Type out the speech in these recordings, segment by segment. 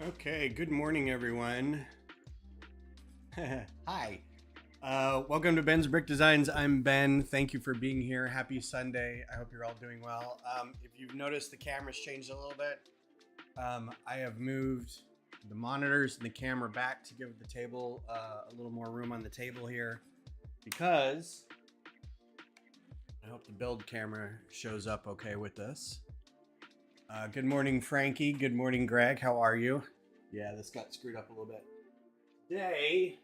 Okay, good morning, everyone. Hi. Welcome to Ben's Brick Designs. I'm Ben. Thank you for being here. Happy Sunday. I hope you're all doing well. If you've noticed, the camera's changed a little bit. I have moved the monitors and the camera back to give the table a little more room on the table here because I hope the build camera shows up okay with this. Good morning, Frankie. Good morning, Greg. How are you? Yeah, this got screwed up a little bit. Today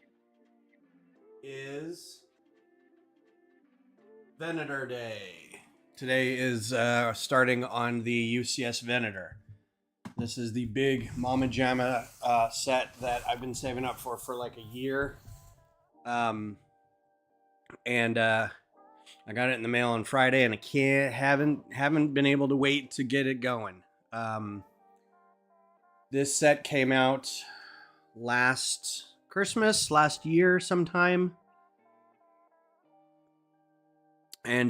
is Venator Day. Today is starting on the UCS Venator. This is the big Mama Jamma set that I've been saving up for like a year. And I got it in the mail on Friday, and I haven't been able to wait to get it going. This set came out last Christmas, last year sometime, and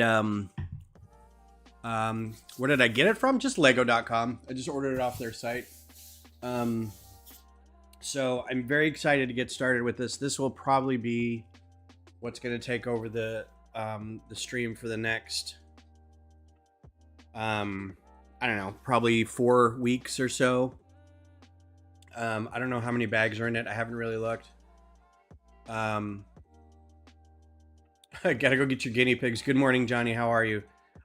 where did I get it from? Just Lego.com. I just ordered it off their site. So I'm very excited to get started with this. This will probably be what's going to take over the stream for the next I don't know, probably 4 weeks or so. I don't know how many bags are in it. I haven't really looked. Gotta go get your guinea pigs. Good morning, Johnny. How are you?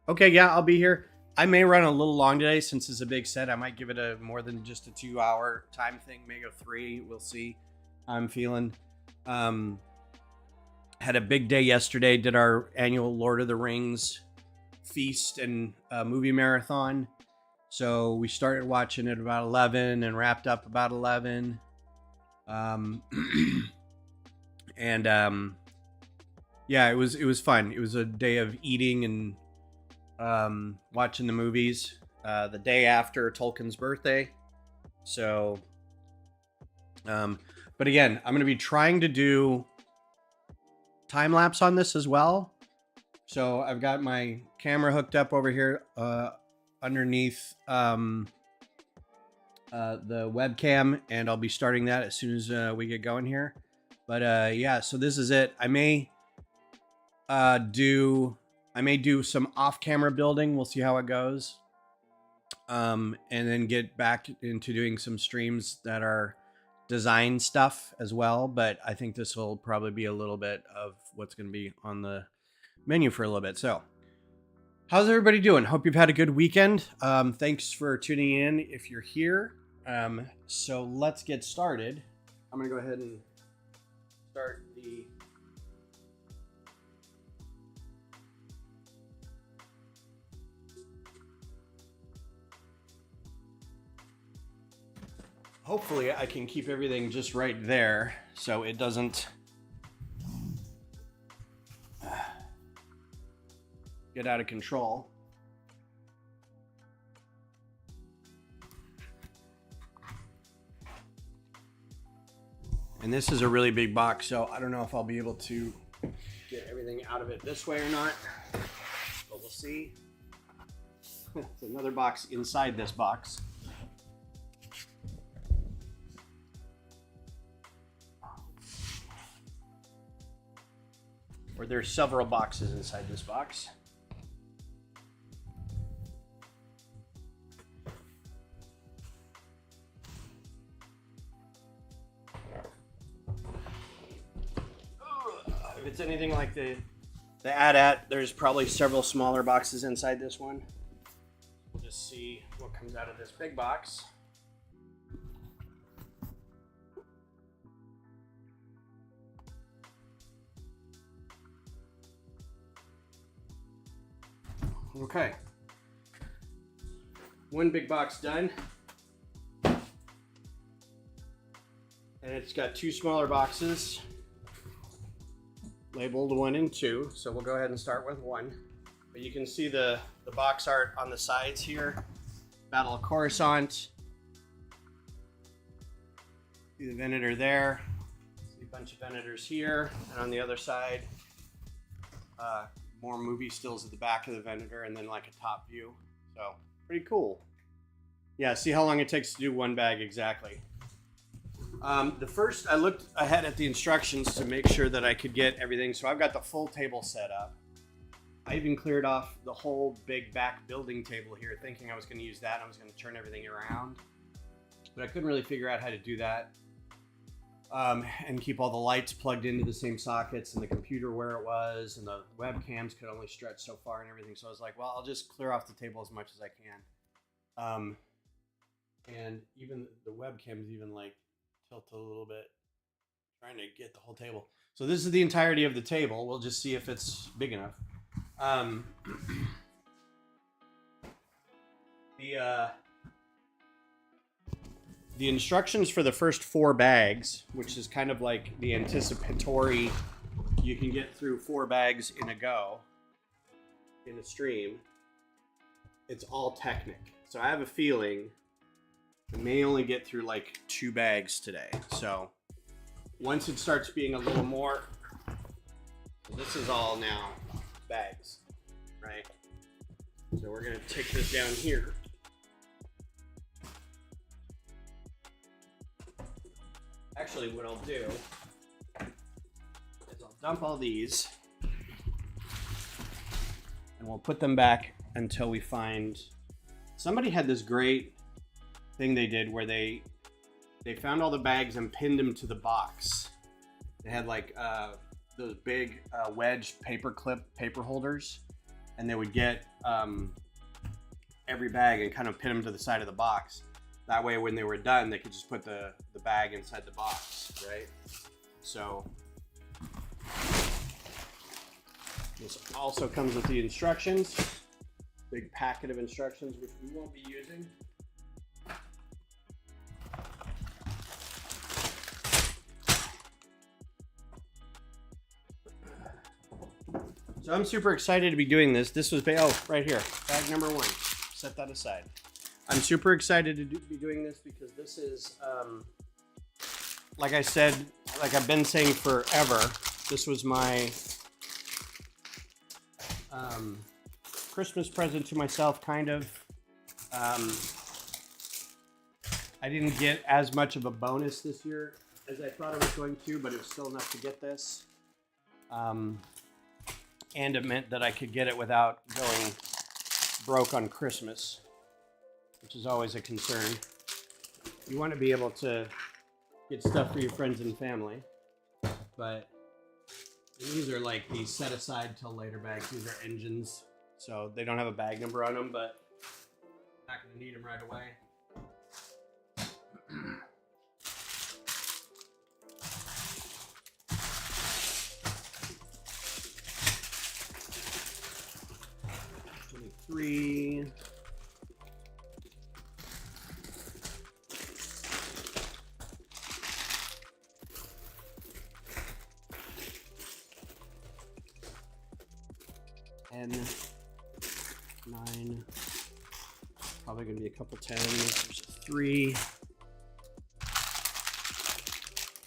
Okay, yeah, I'll be here. I may run a little long today since it's a big set. I might give it a more than just a 2-hour time thing. Maybe 3. We'll see how I'm feeling. Had a big day yesterday. Did our annual Lord of the Rings feast and movie marathon. So we started watching it about 11 and wrapped up about 11. Yeah, it was fun. It was a day of eating and watching the movies. The day after Tolkien's birthday. So, but again, I'm going to be trying to do time lapse on this as well. So I've got my camera hooked up over here underneath the webcam, and I'll be starting that as soon as we get going here. But yeah, so this is it. I may do some off-camera building. We'll see how it goes. And then get back into doing some streams that are design stuff as well. But I think this will probably be a little bit of what's going to be on the menu for a little bit. So how's everybody doing? Hope you've had a good weekend. Thanks for tuning in if you're here. So let's get started. I'm going to go ahead and start the hopefully I can keep everything just right there so it doesn't get out of control. And this is a really big box, so I don't know if I'll be able to get everything out of it this way or not, but we'll see. It's another box inside this box. Or there's several boxes inside this box. If it's anything like the AT-AT, there's probably several smaller boxes inside this one. We'll just see what comes out of this big box. Okay. One big box done. And it's got 2 smaller boxes labeled 1 and 2. So we'll go ahead and start with 1. But you can see the box art on the sides here. Battle of Coruscant. See the Venator there. See a bunch of Venators here. And on the other side, more movie stills at the back of the Venator and then like a top view. So pretty cool. Yeah, see how long it takes to do one bag exactly. The first, I looked ahead at the instructions to make sure that I could get everything. So I've got the full table set up. I even cleared off the whole big back building table here, thinking I was going to use that and I was going to turn everything around. But I couldn't really figure out how to do that. And keep all the lights plugged into the same sockets and the computer where it was, and the webcams could only stretch so far and everything. So I was like, well, I'll just clear off the table as much as I can. And even the webcams even like tilted a little bit, trying to get the whole table. So this is the entirety of the table. We'll just see if it's big enough. The instructions for the first 4 bags, which is kind of like the anticipatory, you can get through 4 bags in a stream. It's all Technic. So I have a feeling I may only get through like 2 bags today. So once it starts being a little more, this is all now bags, right? So we're gonna take this down here. Actually, what I'll do is I'll dump all these and we'll put them back until we find. Somebody had this great thing they did where they found all the bags and pinned them to the box. They had like those big wedge paper holders, and they would get every bag and kind of pin them to the side of the box. That way, when they were done, they could just put the bag inside the box, right? So this also comes with the instructions, big packet of instructions, which we won't be using. So I'm super excited to be doing this. This was, right here, bag number 1. Set that aside. I'm super excited to be doing this because this is, like I said, like I've been saying forever, this was my Christmas present to myself, kind of. I didn't get as much of a bonus this year as I thought I was going to, but it was still enough to get this. And it meant that I could get it without going broke on Christmas, which is always a concern. You want to be able to get stuff for your friends and family, but these are like the set aside till later bags. These are engines, so they don't have a bag number on them, but not going to need them right away. Three. And 9. Probably gonna be a couple 10s. There's 3.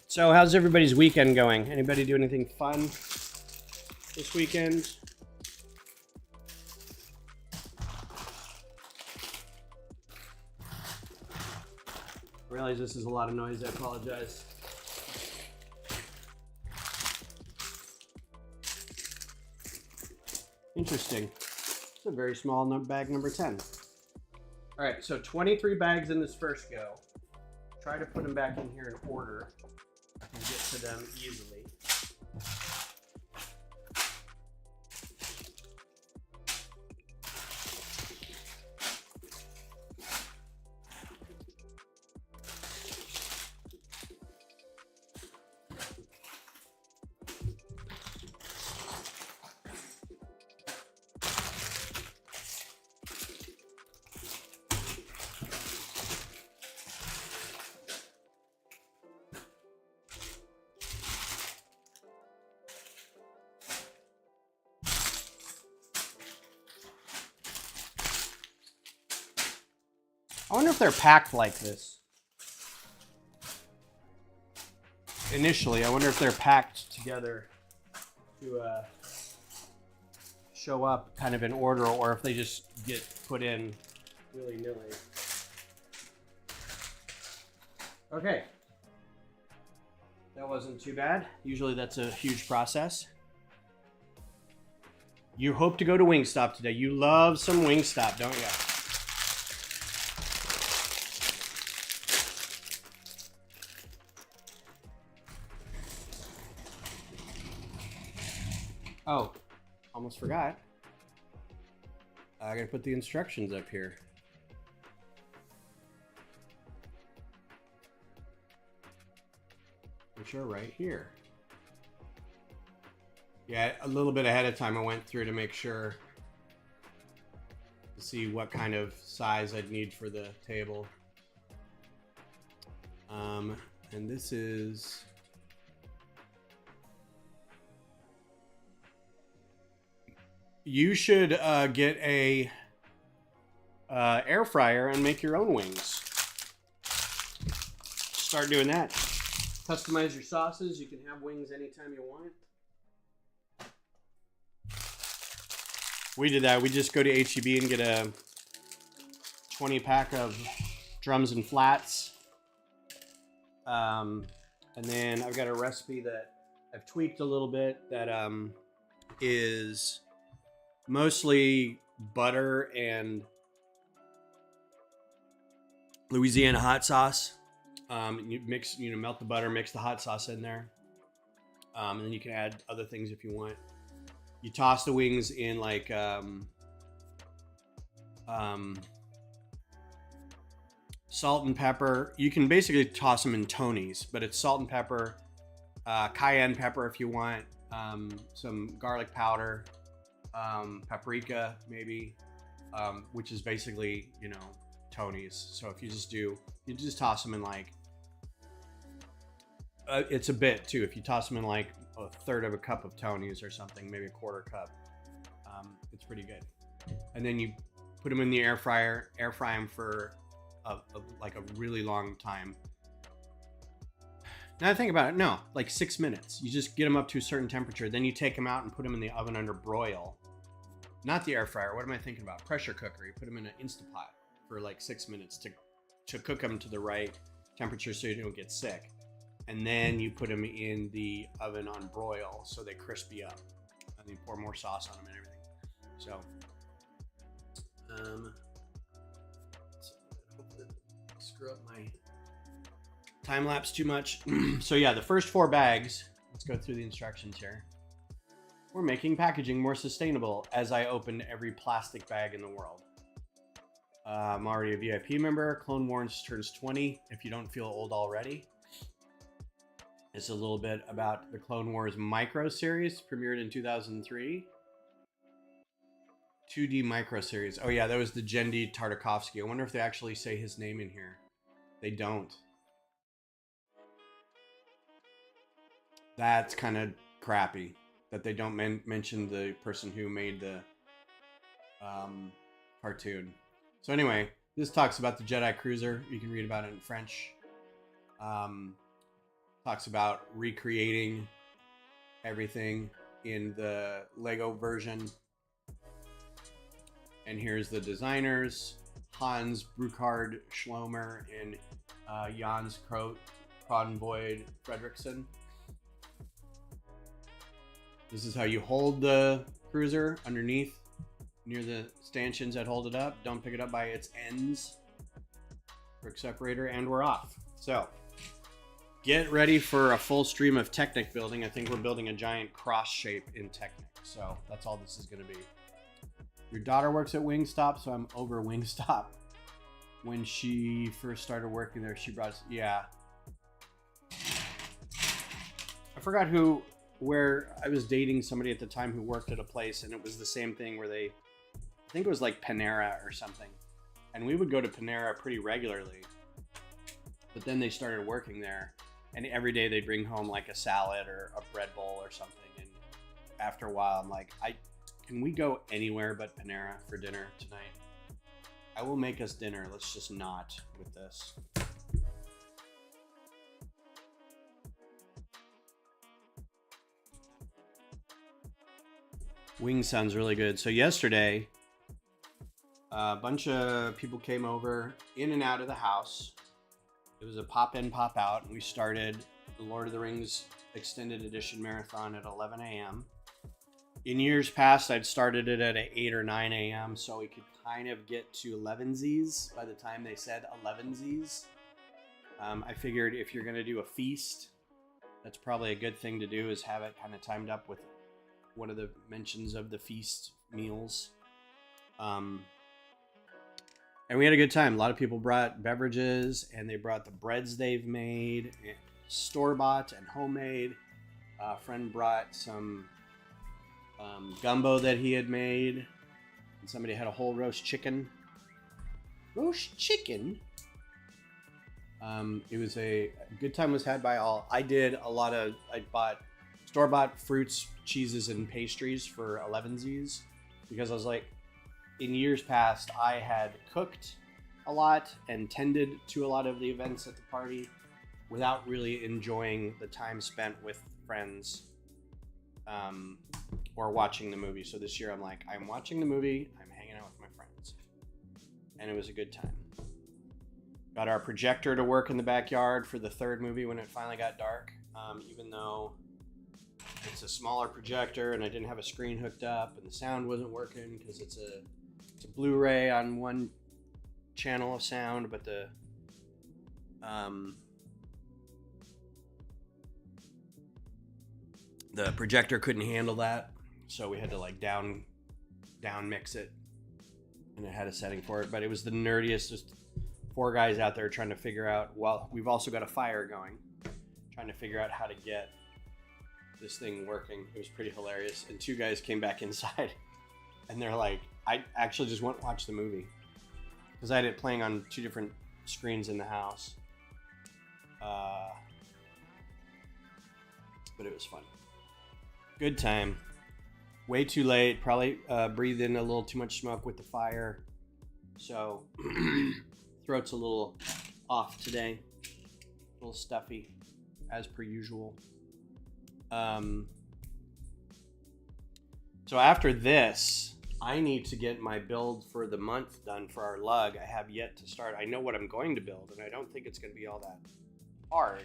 So how's everybody's weekend going? Anybody do anything fun this weekend? I realize this is a lot of noise, I apologize. Interesting. It's a very small bag number 10. All right, so 23 bags in this first go. Try to put them back in here in order and get to them easily. I wonder if they're packed like this. Initially, I wonder if they're packed together to show up kind of in order, or if they just get put in willy-nilly. Okay, That wasn't too bad. Usually that's a huge process. You hope to go to Wingstop today. You love some Wingstop, don't you? Oh, almost forgot. I gotta put the instructions up here. Which are right here. Yeah, a little bit ahead of time I went through to make sure to see what kind of size I'd need for the table. And this is you should get a air fryer and make your own wings. Start doing that. Customize your sauces. You can have wings anytime you want. We did that. We just go to HEB and get a 20 pack of drums and flats. And then I've got a recipe that I've tweaked a little bit that is mostly butter and Louisiana hot sauce. You mix, melt the butter, mix the hot sauce in there. And then you can add other things if you want. You toss the wings in like salt and pepper. You can basically toss them in Tony's, but it's salt and pepper, cayenne pepper if you want, some garlic powder, paprika maybe, which is basically, Tony's. So if you just toss them in like, it's a bit too. If you toss them in like a third of a cup of Tony's or something, maybe a quarter cup, it's pretty good. And then you put them in the air fry them for like a really long time. Now I think about it, no, like 6 minutes. You just get them up to a certain temperature, then you take them out and put them in the oven under broil. Not the air fryer. What am I thinking about? Pressure cooker. You put them in an Instapot for like 6 minutes to cook them to the right temperature so you don't get sick. And then you put them in the oven on broil so they crispy up. And you pour more sauce on them and everything. So, hopefully screw up my time lapse too much. So yeah, the first 4 bags, let's go through the instructions here. We're making packaging more sustainable as I open every plastic bag in the world. I'm already a VIP member. Clone Wars turns 20 if you don't feel old already. It's a little bit about the Clone Wars micro series, premiered in 2003. 2D micro series. Oh yeah, that was the Genndy Tartakovsky. I wonder if they actually say his name in here. They don't. That's kind of crappy that they don't mention the person who made the cartoon. So anyway, this talks about the Jedi Cruiser. You can read about it in French. Talks about recreating everything in the Lego version. And here's the designers, Hans Bruckard Schlomer and Jans Krodenvoid Fredrickson. This is how you hold the cruiser underneath near the stanchions that hold it up. Don't pick it up by its ends. Brick separator, and we're off. So get ready for a full stream of Technic building. I think we're building a giant cross shape in Technic. So that's all this is going to be. Your daughter works at Wingstop, so I'm over Wingstop. When she first started working there, she brought us, yeah. I forgot where I was dating somebody at the time who worked at a place, and it was the same thing where I think it was like Panera or something. And we would go to Panera pretty regularly. But then they started working there, and every day they'd bring home like a salad or a bread bowl or something. And after a while, I'm like, can we go anywhere but Panera for dinner tonight? I will make us dinner. Let's just not with this. Wing sounds really good. So yesterday, a bunch of people came over in and out of the house. It was a pop in, pop out, and we started the Lord of the Rings Extended Edition Marathon at 11 a.m. In years past, I'd started it at 8 or 9 a.m. so we could kind of get to 11sies by the time they said 11sies. I figured if you're going to do a feast, that's probably a good thing to do, is have it kind of timed up with one of the mentions of the feast meals. And we had a good time. A lot of people brought beverages, and they brought the breads they've made, store-bought and homemade. A friend brought some gumbo that he had made, and somebody had a whole roast chicken. Roast chicken? It was a good time was had by all. I bought store-bought fruits, cheeses, and pastries for 11sies because I was like, in years past, I had cooked a lot and tended to a lot of the events at the party without really enjoying the time spent with friends or watching the movie. So this year I'm like, I'm watching the movie, I'm hanging out with my friends. And it was a good time. Got our projector to work in the backyard for the third movie when it finally got dark. Even though it's a smaller projector and I didn't have a screen hooked up and the sound wasn't working because it's a Blu-ray on one channel of sound, but the projector couldn't handle that, so we had to like down mix it, and it had a setting for it. But it was the nerdiest, just 4 guys out there trying to figure out, well, we've also got a fire going, trying to figure out how to get this thing working. It was pretty hilarious. And 2 guys came back inside and they're like, I actually just want to watch the movie, because I had it playing on 2 different screens in the house. But it was fun. Good time. Way too late. Probably breathed in a little too much smoke with the fire. So throat's a little off today. A little stuffy, as per usual. So after this, I need to get my build for the month done for our lug. I have yet to start. I know what I'm going to build, and I don't think it's going to be all that hard,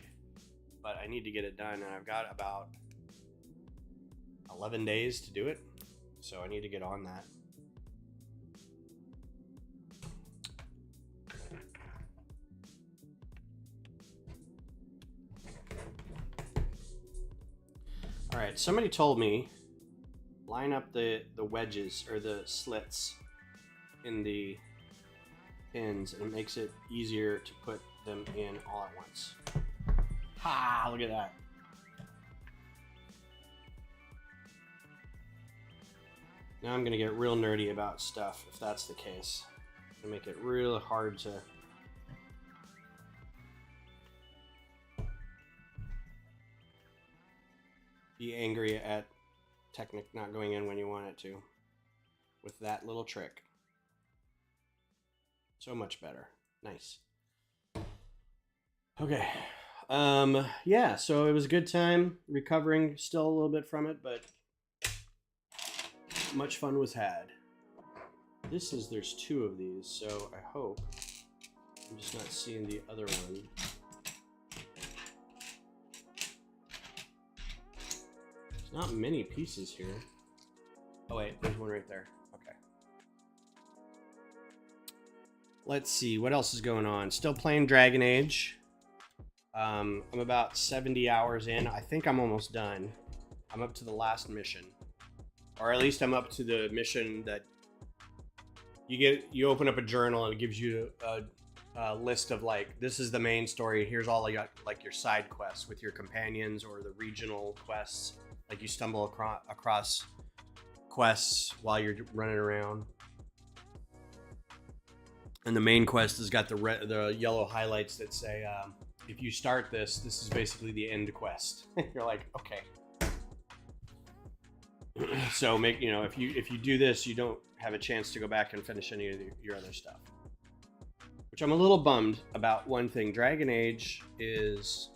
but I need to get it done, and I've got about 11 days to do it, so I need to get on that. All right, somebody told me line up the wedges or the slits in the pins, and it makes it easier to put them in all at once. Ha! Look at that. Now I'm gonna get real nerdy about stuff if that's the case. Gonna make it real hard to be angry at Technic not going in when you want it to with that little trick. So much better. Nice. Okay. Yeah, so it was a good time, recovering still a little bit from it, but much fun was had. There's 2 of these, so I hope I'm just not seeing the other one. There's not many pieces here. Oh wait, there's one right there. Okay. Let's see, what else is going on? Still playing Dragon Age. I'm about 70 hours in. I think I'm almost done. I'm up to the last mission. Or at least I'm up to the mission that you open up a journal and it gives you a list of like, this is the main story. Here's all you got, like your side quests with your companions or the regional quests. Like you stumble across quests while you're running around. And the main quest has got the yellow highlights that say, if you start this is basically the end quest. You're like, okay. So if you do this, you don't have a chance to go back and finish any of your other stuff. Which I'm a little bummed about. One thing, Dragon Age is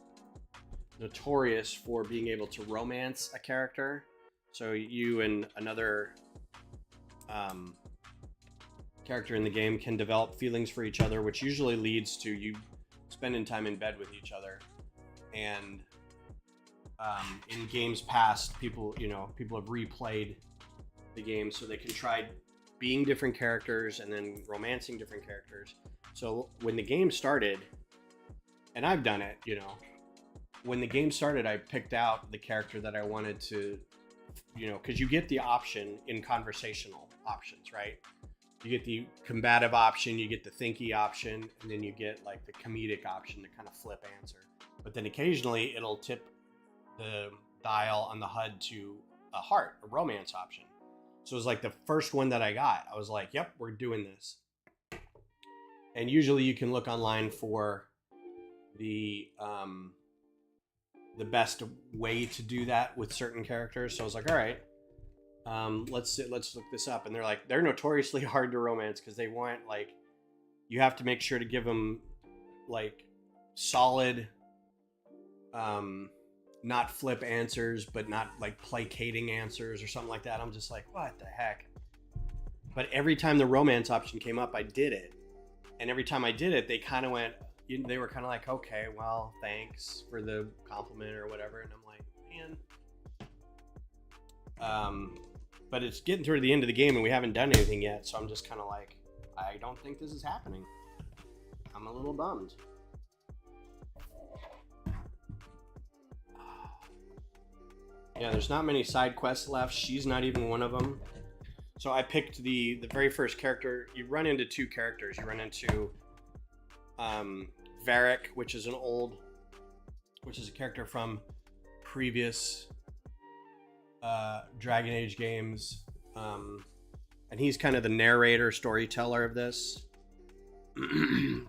notorious for being able to romance a character. So you and another character in the game can develop feelings for each other, which usually leads to you spending time in bed with each other. And in games past, people have replayed the game so they can try being different characters and then romancing different characters. So when the game started, and I've done it, when the game started, I picked out the character that I wanted to, because you get the option in conversational options, right? You get the combative option, you get the thinky option, and then you get like the comedic option to kind of flip answer. But then occasionally it'll tip the dial on the HUD to a heart, a romance option. So it was like the first one that I got. I was like, yep, we're doing this. And usually you can look online for the best way to do that with certain characters. So I was like, all right, let's look this up. And they're notoriously hard to romance because they want, like, you have to make sure to give them like solid, not flip answers, but not like placating answers or something like that. I'm just like, what the heck? But every time the romance option came up, I did it. And every time I did it, they kind of went, they were kind of like, okay, well, thanks for the compliment or whatever. And I'm like, man. But it's getting toward the end of the game and we haven't done anything yet. So I'm just kind of like, I don't think this is happening. I'm a little bummed. Yeah, there's not many side quests left. She's not even one of them. So I picked the very first character. You run into two characters. You run into Varric, which is a character from previous Dragon Age games. And he's kind of the narrator, storyteller of this.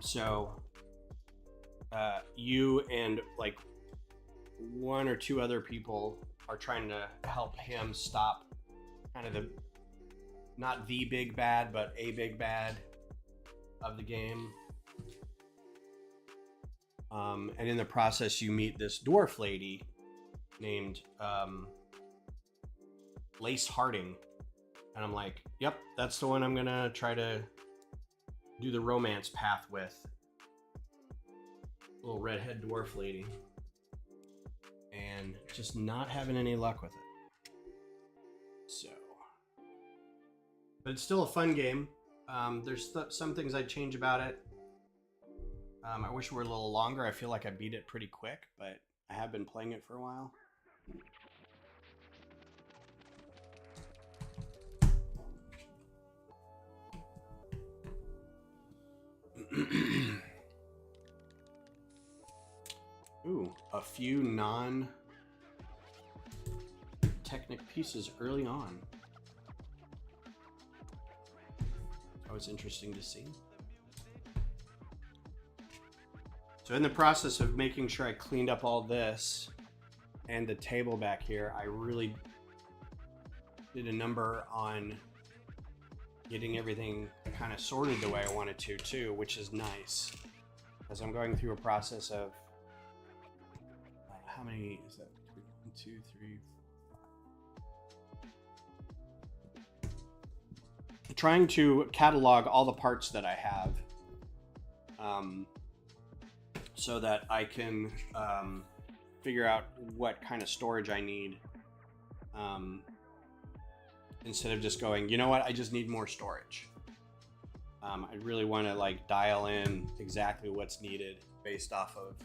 So you and like one or two other people are trying to help him stop kind of not the big bad, but a big bad of the game. And in the process, you meet this dwarf lady named Lace Harding. And I'm like, yep, that's the one I'm going to try to do the romance path with. Little redhead dwarf lady. And just not having any luck with it. So. But it's still a fun game. There's some things I'd change about it. I wish it were a little longer. I feel like I beat it pretty quick, but I have been playing it for a while. Ooh, a few non-technic pieces early on. That was interesting to see. So in the process of making sure I cleaned up all this and the table back here, I really did a number on getting everything kind of sorted the way I wanted to too, which is nice. As I'm going through a process of how many is that? 1, 2, 3, 4. Trying to catalog all the parts that I have, so that I can figure out what kind of storage I need, instead of just going, you know what, I just need more storage. I really want to like dial in exactly what's needed based off of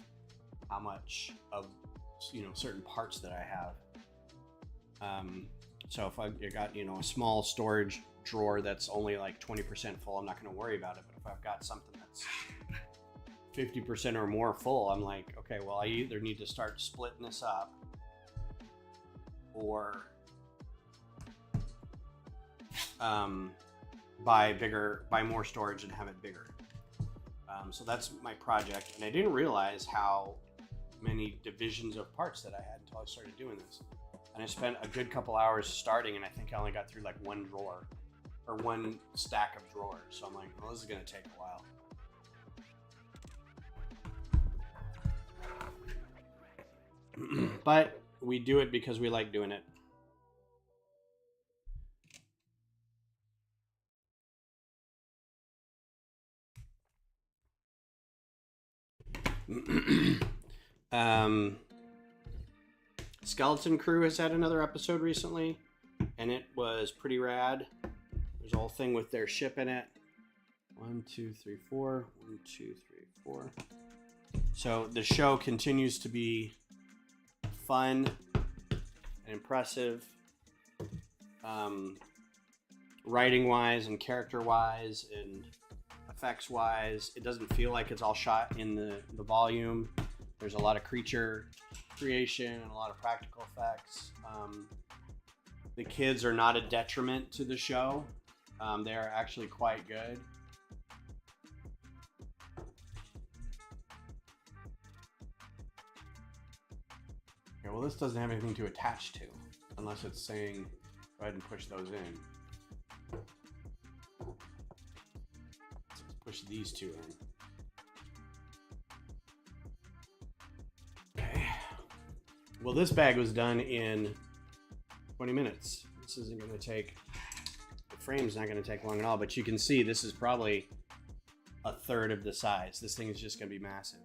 how much of certain parts that I have. So if I got a small storage drawer that's only like 20% full, I'm not going to worry about it. But if I've got something that's 50% or more full, I'm like, okay, well, I either need to start splitting this up or buy more storage and have it bigger. So that's my project, and I didn't realize how many divisions of parts that I had until I started doing this. And I spent a good couple hours starting, and I think I only got through like one drawer or one stack of drawers. So I'm like, well, this is going to take a while. But we do it because we like doing it. Skeleton Crew has had another episode recently, and it was pretty rad. There's a whole thing with their ship in it. 1, 2, 3, 4. 1, 2, 3, 4. So the show continues to be fun and impressive, writing wise and character wise and effects wise. It doesn't feel like it's all shot in the volume. There's a lot of creature creation and a lot of practical effects. The kids are not a detriment to the show. They are actually quite good. Okay, well, this doesn't have anything to attach to, unless it's saying go ahead and push those in. Let's push these two in. Okay. Well, this bag was done in 20 minutes. This isn't going to take, the frame's not going to take long at all, but you can see this is probably a third of the size. This thing is just going to be massive.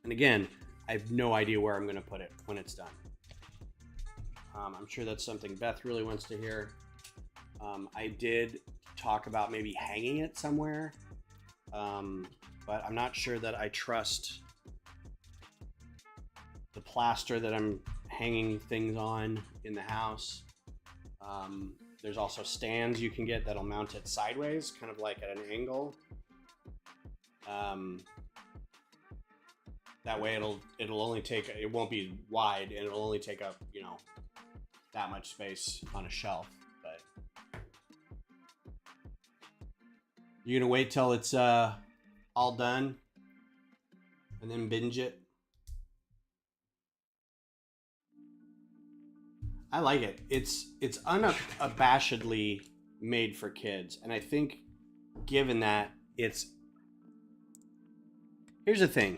And again, I have no idea where I'm going to put it when it's done. I'm sure that's something Beth really wants to hear. I did talk about maybe hanging it somewhere, but I'm not sure that I trust the plaster that I'm hanging things on in the house. There's also stands you can get that'll mount it sideways, kind of like at an angle. That way it'll only take, it won't be wide, and it'll only take up, you know, that much space on a shelf. But you're gonna wait till it's all done and then binge it? I like it. It's unabashedly made for kids, and I think given that it's, here's the thing.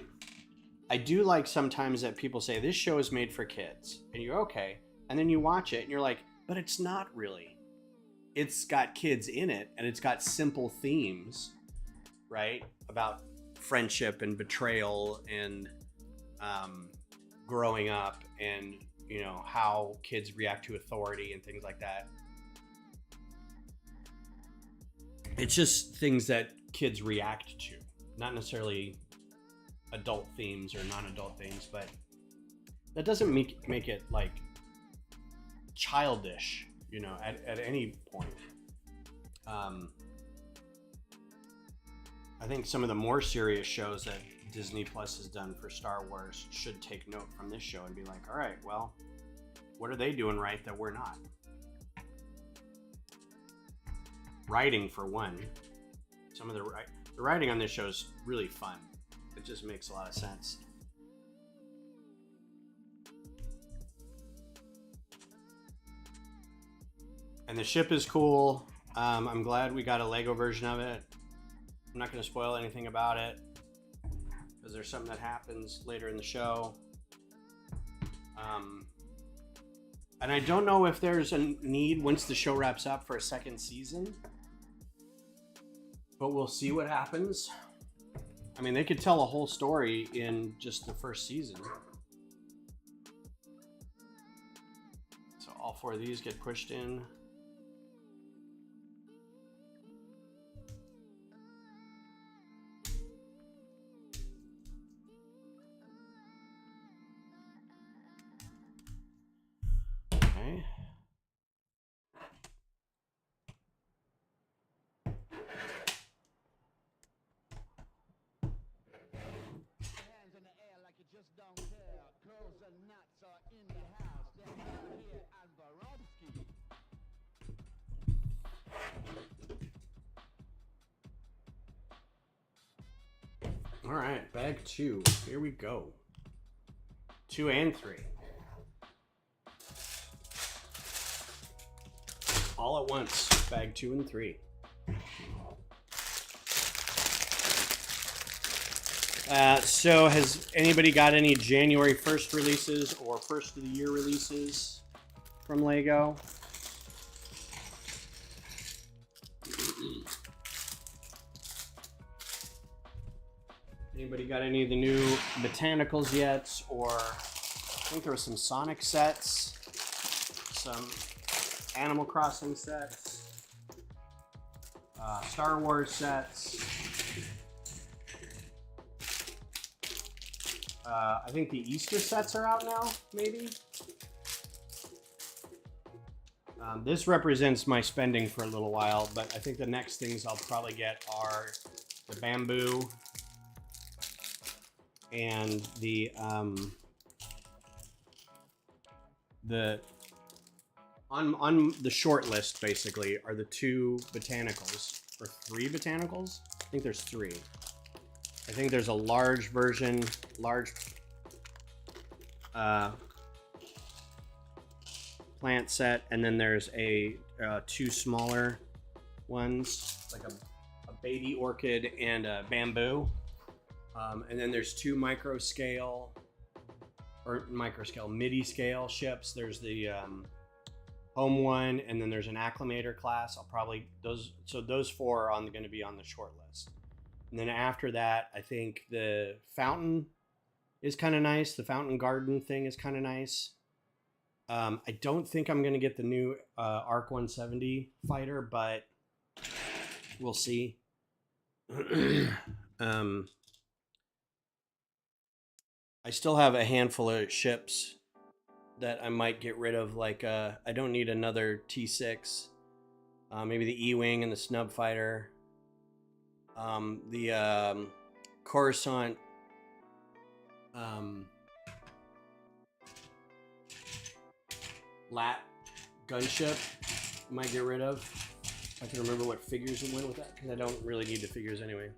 I do like sometimes that people say this show is made for kids, and you're okay, and then you watch it and you're like, but it's not really. It's got kids in it, and it's got simple themes, right? About friendship and betrayal and growing up, and you know how kids react to authority and things like that. It's just things that kids react to, not necessarily adult themes or non-adult themes, but that doesn't make it like childish, you know, at any point. I think some of the more serious shows that Disney Plus has done for Star Wars should take note from this show and be like, all right, well, what are they doing right that we're not? Writing, for one. Some of the writing on this show is really fun. It just makes a lot of sense. And the ship is cool. I'm glad we got a Lego version of it. I'm not going to spoil anything about it because there's something that happens later in the show. And I don't know if there's a need once the show wraps up for a second season, but we'll see what happens. I mean, they could tell a whole story in just the first season. So all four of these get pushed in. Okay. All right, bag 2. Here we go. 2 and 3. All at once. Bag 2 and 3. So has anybody got any January 1st releases or first of the year releases from Lego? Anybody got any of the new botanicals yet? Or I think there were some Sonic sets, some Animal Crossing sets, Star Wars sets. I think the Easter sets are out now, maybe. This represents my spending for a little while, but I think the next things I'll probably get are the bamboo and the on the short list basically are the 2 botanicals, or 3 botanicals. I think there's 3. I think there's a large version, plant set, and then there's a 2 smaller ones, like a baby orchid and a bamboo, and then there's 2 midi scale ships. There's the home one, and then there's an acclimator class. I'll probably those 4 are going to be on the short list. And then after that, I think the fountain is kind of nice. The fountain garden thing is kind of nice. I don't think I'm going to get the new ARC 170 fighter, but we'll see. I still have a handful of ships that I might get rid of. Like, I don't need another T6. Maybe the E-Wing and the Snub Fighter. The Coruscant Lat gunship might get rid of. I can remember what figures it went with that, because I don't really need the figures anyway.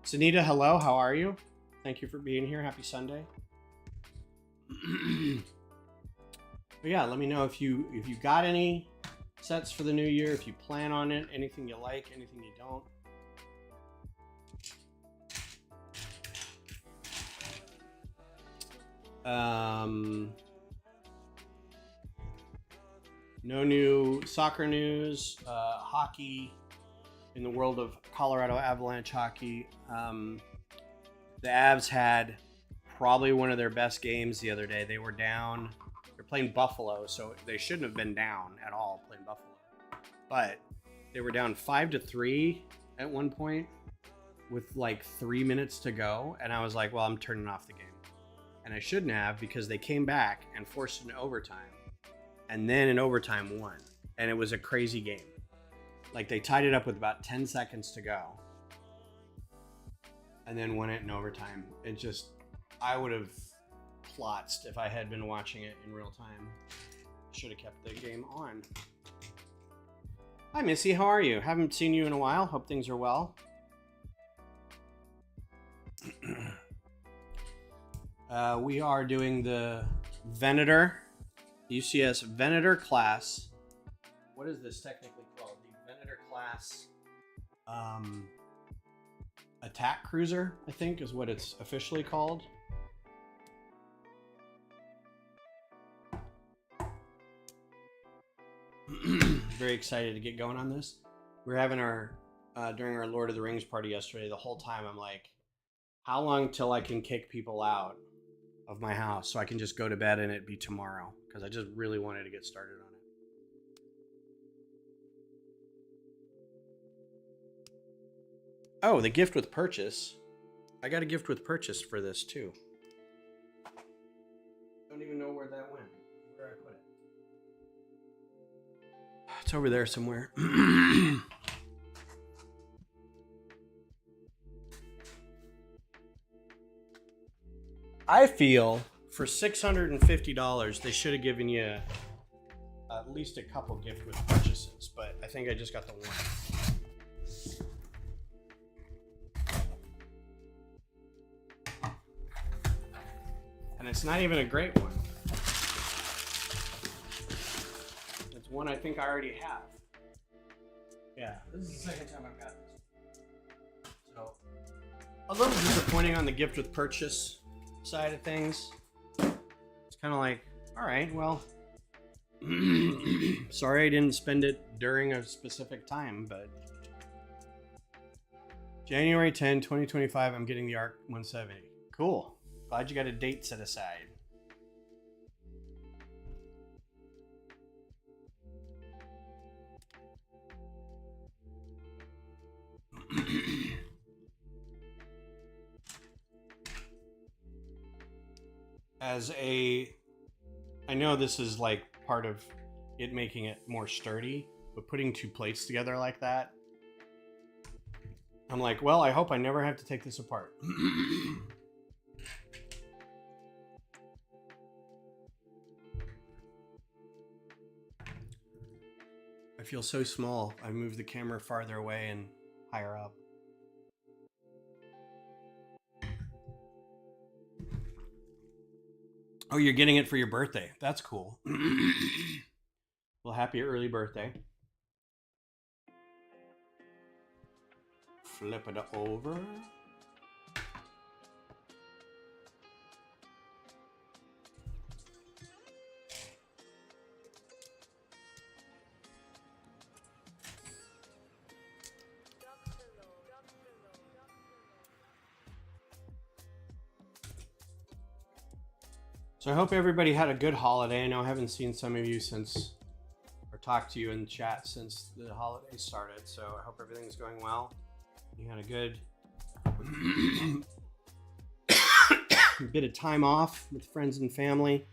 Sunita, hello, how are you? Thank you for being here. Happy Sunday. But yeah, let me know if you got any sets for the new year, if you plan on it, anything you like, anything you don't. No new soccer news. Hockey, in the world of Colorado Avalanche hockey, the Avs had probably one of their best games the other day. They were down. They're playing Buffalo, so they shouldn't have been down at all playing Buffalo. But they were down 5-3 at one point with like 3 minutes to go. And I was like, well, I'm turning off the game. And I shouldn't have, because they came back and forced an overtime. And then in overtime won. And it was a crazy game. Like, they tied it up with about 10 seconds to go. And then won it in overtime. It just, I would have plotzed if I had been watching it in real time. Should have kept the game on. Hi, Missy. How are you? Haven't seen you in a while. Hope things are well. We are doing the Venator, UCS Venator class. What is this technically called? The Venator class attack cruiser, I think, is what it's officially called. Very excited to get going on this. We're having our during our Lord of the Rings party yesterday. The whole time I'm like, how long till I can kick people out of my house so I can just go to bed and it be tomorrow? Because I just really wanted to get started on it. Oh, the gift with purchase. I got a gift with purchase for this too. Don't even know where that went. Where I put it. It's over there somewhere. I feel for $650 they should have given you at least a couple gift with purchases, but I think I just got the one. And it's not even a great one. It's one I think I already have. Yeah, this is the second time I've got this. So, a little disappointing on the gift with purchase side of things. It's kind of like, all right, well, sorry I didn't spend it during a specific time, but January 10, 2025, I'm getting the ARC 170. Cool. Glad you got a date set aside. I know this is like part of it making it more sturdy, but putting two plates together like that, I'm like, well, I hope I never have to take this apart. I feel so small. I moved the camera farther away and higher up. Oh, you're getting it for your birthday. That's cool. Well, happy early birthday. Flip it over. So I hope everybody had a good holiday. I know I haven't seen some of you since, or talked to you in chat since the holidays started. So I hope everything's going well. You had a good bit of time off with friends and family.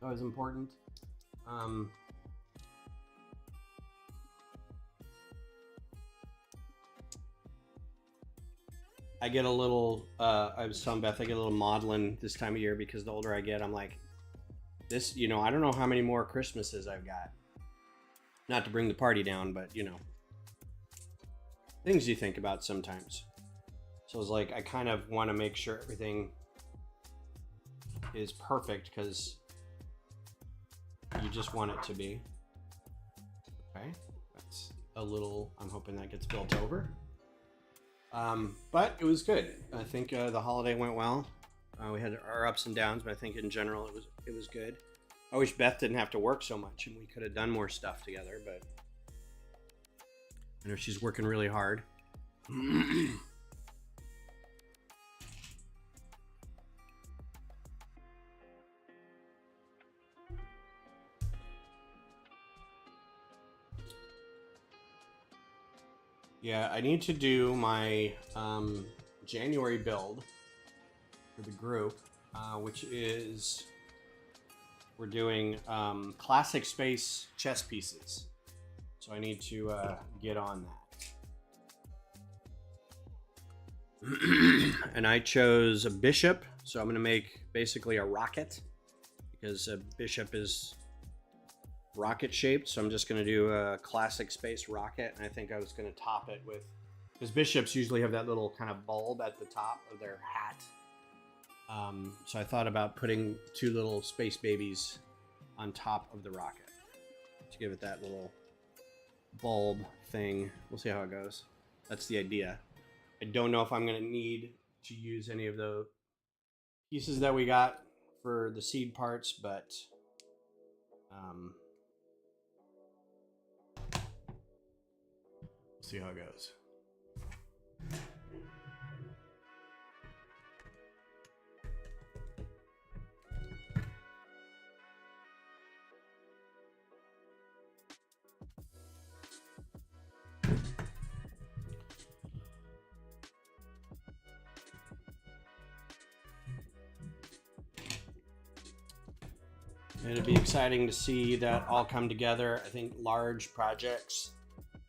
That was important. I get a little, I was telling Beth, I get a little maudlin this time of year because the older I get, I'm like, this, you know, I don't know how many more Christmases I've got. Not to bring the party down, but, you know, things you think about sometimes. So it's like, I kind of want to make sure everything is perfect because you just want it to be. Okay, that's a little, I'm hoping that gets built over. But it was good. I think the holiday went well. We had our ups and downs, but I think in general it was good. I wish Beth didn't have to work so much and we could have done more stuff together, but I know she's working really hard. Yeah, I need to do my January build for the group, which is, we're doing classic space chess pieces. So I need to get on that. And I chose a bishop, so I'm going to make basically a rocket because a bishop is rocket shaped, so I'm just going to do a classic space rocket, and I think I was going to top it with, because bishops usually have that little kind of bulb at the top of their hat, so I thought about putting two little space babies on top of the rocket to give it that little bulb thing. We'll see how it goes. That's the idea. I don't know if I'm going to need to use any of the pieces that we got for the seed parts, but see how it goes. It'll be exciting to see that all come together. I think large projects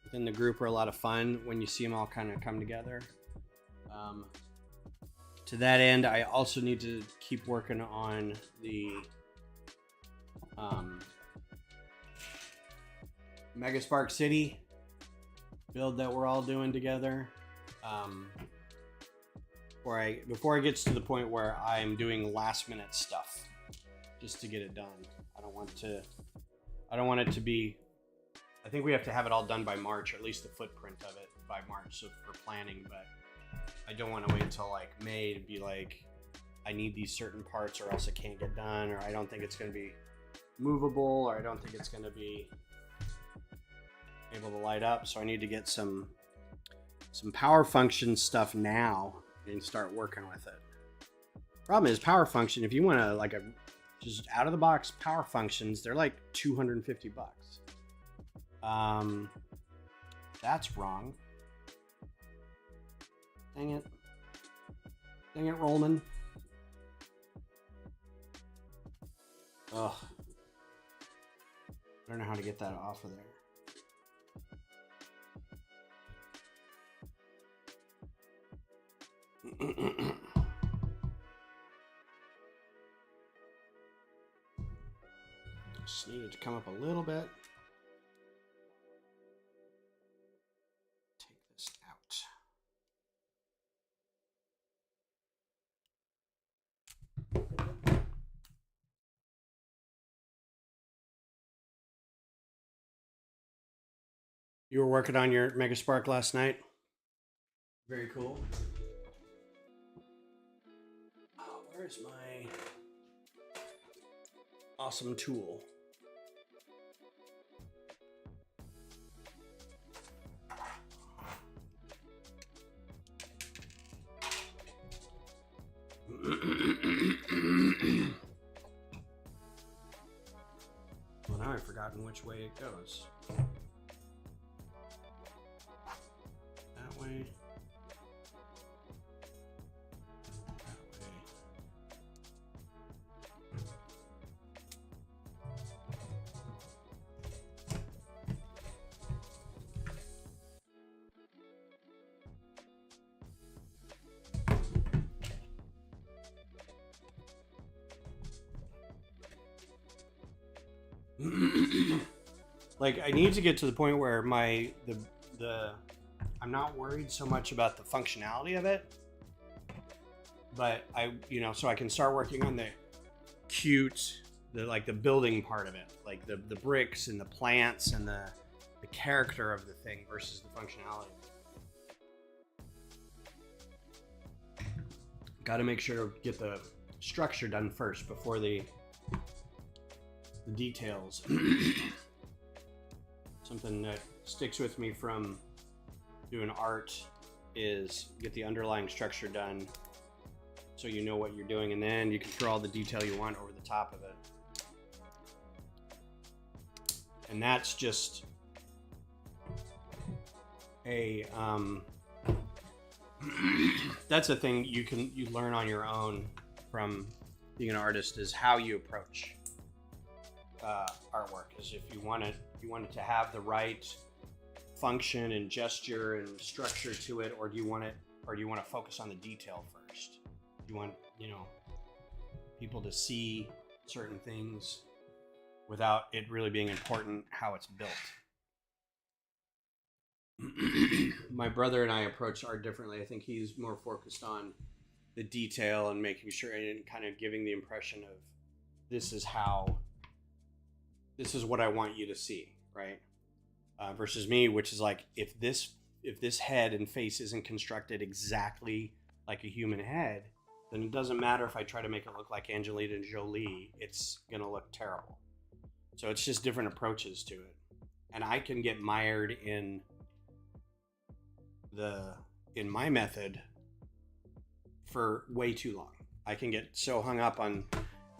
within the group are a lot of fun when you see them all kind of come together. To that end, I also need to keep working on the Mega Spark City build that we're all doing together. Before it gets to the point where I'm doing last minute stuff just to get it done. I don't want it to be, I think we have to have it all done by March, or at least the footprint of it by March, so for planning, but I don't want to wait until like May to be like, I need these certain parts or else it can't get done, or I don't think it's going to be movable, or I don't think it's going to be able to light up. So I need to get some some power function stuff now and start working with it. Problem is, power function, if you want to like a just out of the box power functions, they're like $250. That's wrong. Dang it. Dang it, Rollman. Ugh. I don't know how to get that off of there. Just needed to come up a little bit. Take this out. You were working on your Mega Spark last night? Very cool. Oh, where's my awesome tool? Well, now I've forgotten which way it goes. That way. Like, I need to get to the point where I'm not worried so much about the functionality of it, but so I can start working on the the building part of it, like the bricks and the plants and the character of the thing versus the functionality. Got to make sure to get the structure done first before the details. Something that sticks with me from doing art is get the underlying structure done so you know what you're doing, and then you can throw all the detail you want over the top of it. And that's just a that's a thing you learn on your own from being an artist, is how you approach artwork. Is if you want it to have the right function and gesture and structure to it, or do you want to focus on the detail first? Do you want people to see certain things without it really being important how it's built? My brother and I approach art differently. I think he's more focused on the detail and making sure and kind of giving the impression of this is what I want you to see, right? Versus me, which is like, if this head and face isn't constructed exactly like a human head, then it doesn't matter if I try to make it look like Angelina Jolie, it's gonna look terrible. So it's just different approaches to it. And I can get mired in my method for way too long. I can get so hung up on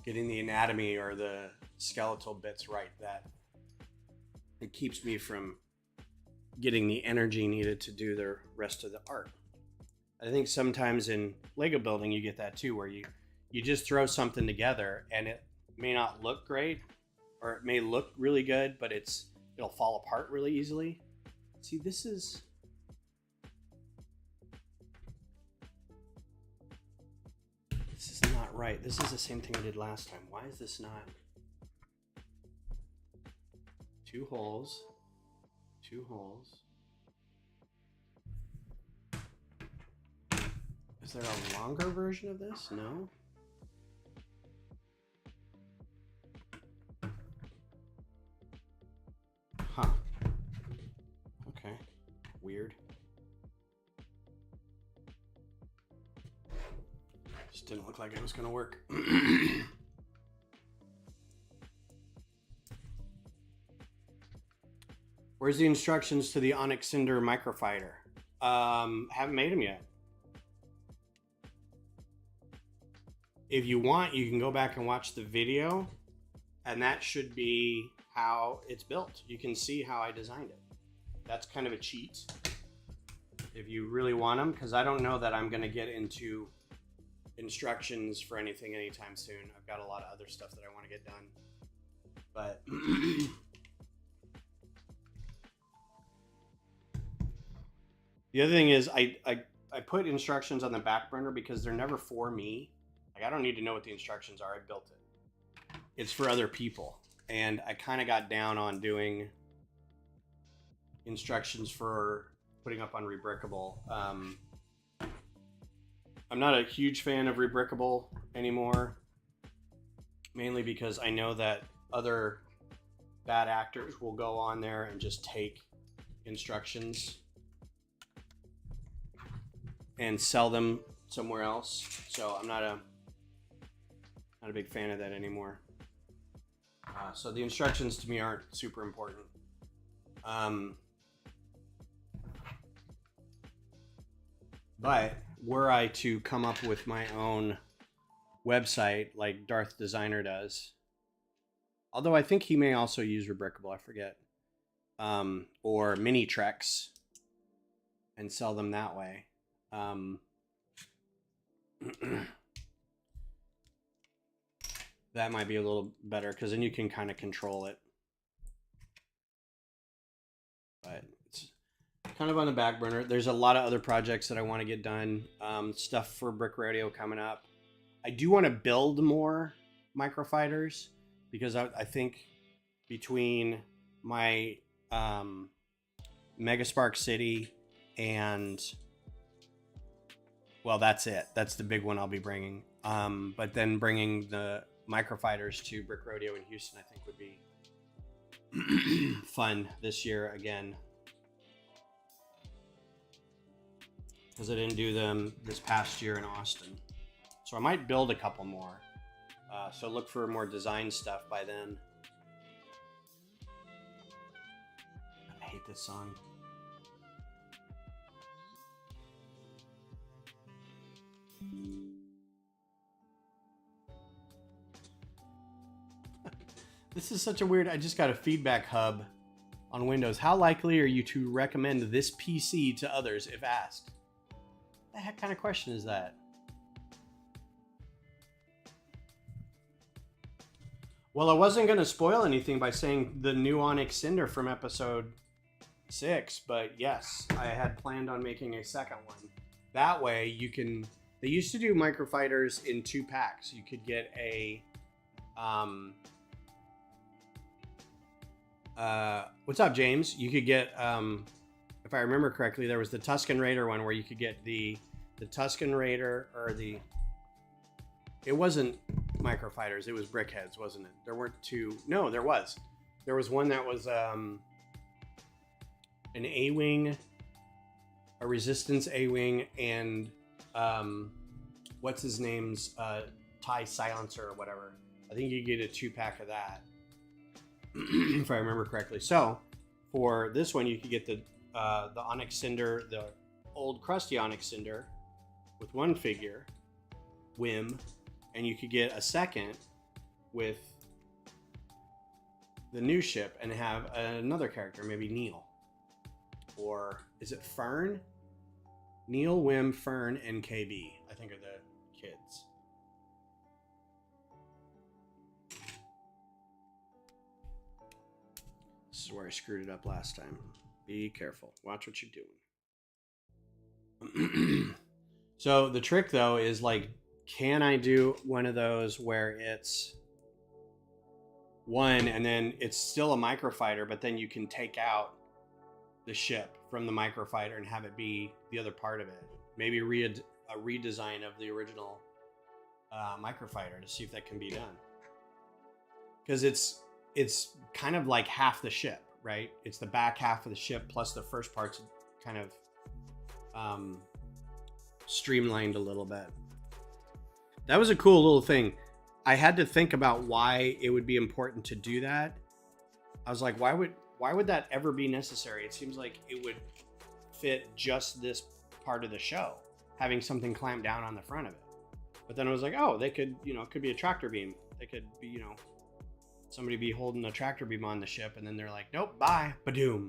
getting the anatomy or the skeletal bits right that it keeps me from getting the energy needed to do the rest of the art. I think sometimes in Lego building you get that too, where you just throw something together and it may not look great, or it may look really good, but it'll fall apart really easily. See, this is not right. This is the same thing I did last time. Why is this not? 2 holes. Is there a longer version of this? No. Huh. Okay. Weird. Just didn't look like it was going to work. Where's the instructions to the Onyx Cinder microfighter? Haven't made them yet. If you want, you can go back and watch the video, and that should be how it's built. You can see how I designed it. That's kind of a cheat if you really want them, because I don't know that I'm going to get into instructions for anything anytime soon. I've got a lot of other stuff that I want to get done. But the other thing is I put instructions on the back burner because they're never for me. Like, I don't need to know what the instructions are. I built it. It's for other people. And I kind of got down on doing instructions for putting up on Rebrickable. I'm not a huge fan of Rebrickable anymore, mainly because I know that other bad actors will go on there and just take instructions and sell them somewhere else. So I'm not a big fan of that anymore. So the instructions to me aren't super important. But were I to come up with my own website like Darth Designer does, although I think he may also use Rebrickable, I forget, or mini Trex, and sell them that way. That might be a little better, because then you can kind of control it. But it's kind of on the back burner. There's a lot of other projects that I want to get done. Stuff for Brick Rodeo coming up. I do want to build more microfighters, because I think between my Mega Spark City and, well, that's it. That's the big one I'll be bringing. But then bringing the microfighters to Brick Rodeo in Houston, I think would be fun this year again, because I didn't do them this past year in Austin. So I might build a couple more. So look for more design stuff by then. I hate this song. This is such a weird, I just got a feedback hub on Windows. How likely are you to recommend this PC to others if asked? What the heck kind of question is that? Well, I wasn't going to spoil anything by saying the new Onyx Cinder from episode 6, but yes, I had planned on making a second one. That way you can, they used to do microfighters in 2 packs. You could get a, what's up, James? You could get, if I remember correctly, there was the Tusken Raider one where you could get the Tusken Raider, or it wasn't microfighters, it was brickheads, wasn't it? There weren't 2. No, there was one that was an A-wing, a resistance A-wing, and what's his name's TIE silencer or whatever. I think you get a 2-pack of that, if I remember correctly. So for this one, you could get the Onyx Cinder, the old crusty Onyx Cinder, with 1 figure, Whim, and you could get a second with the new ship and have another character, maybe Neil, or is it Fern? Neil, Whim, Fern, and KB, I think, are the kids. This is where I screwed it up last time. Be careful. Watch what you're doing. So the trick, though, is like, can I do one of those where it's one and then it's still a microfighter, but then you can take out the ship from the microfighter and have it be the other part of it? Maybe a redesign of the original microfighter to see if that can be done. Because it's kind of like half the ship, right? It's the back half of the ship plus the first part's kind of streamlined a little bit. That was a cool little thing. I had to think about why it would be important to do that. I was like, why would that ever be necessary? It seems like it would fit just this part of the show, having something clamped down on the front of it. But then I was like, oh, they could, you know, it could be a tractor beam. They could be, you know, somebody be holding a tractor beam on the ship, and then they're like, nope, bye, badoom.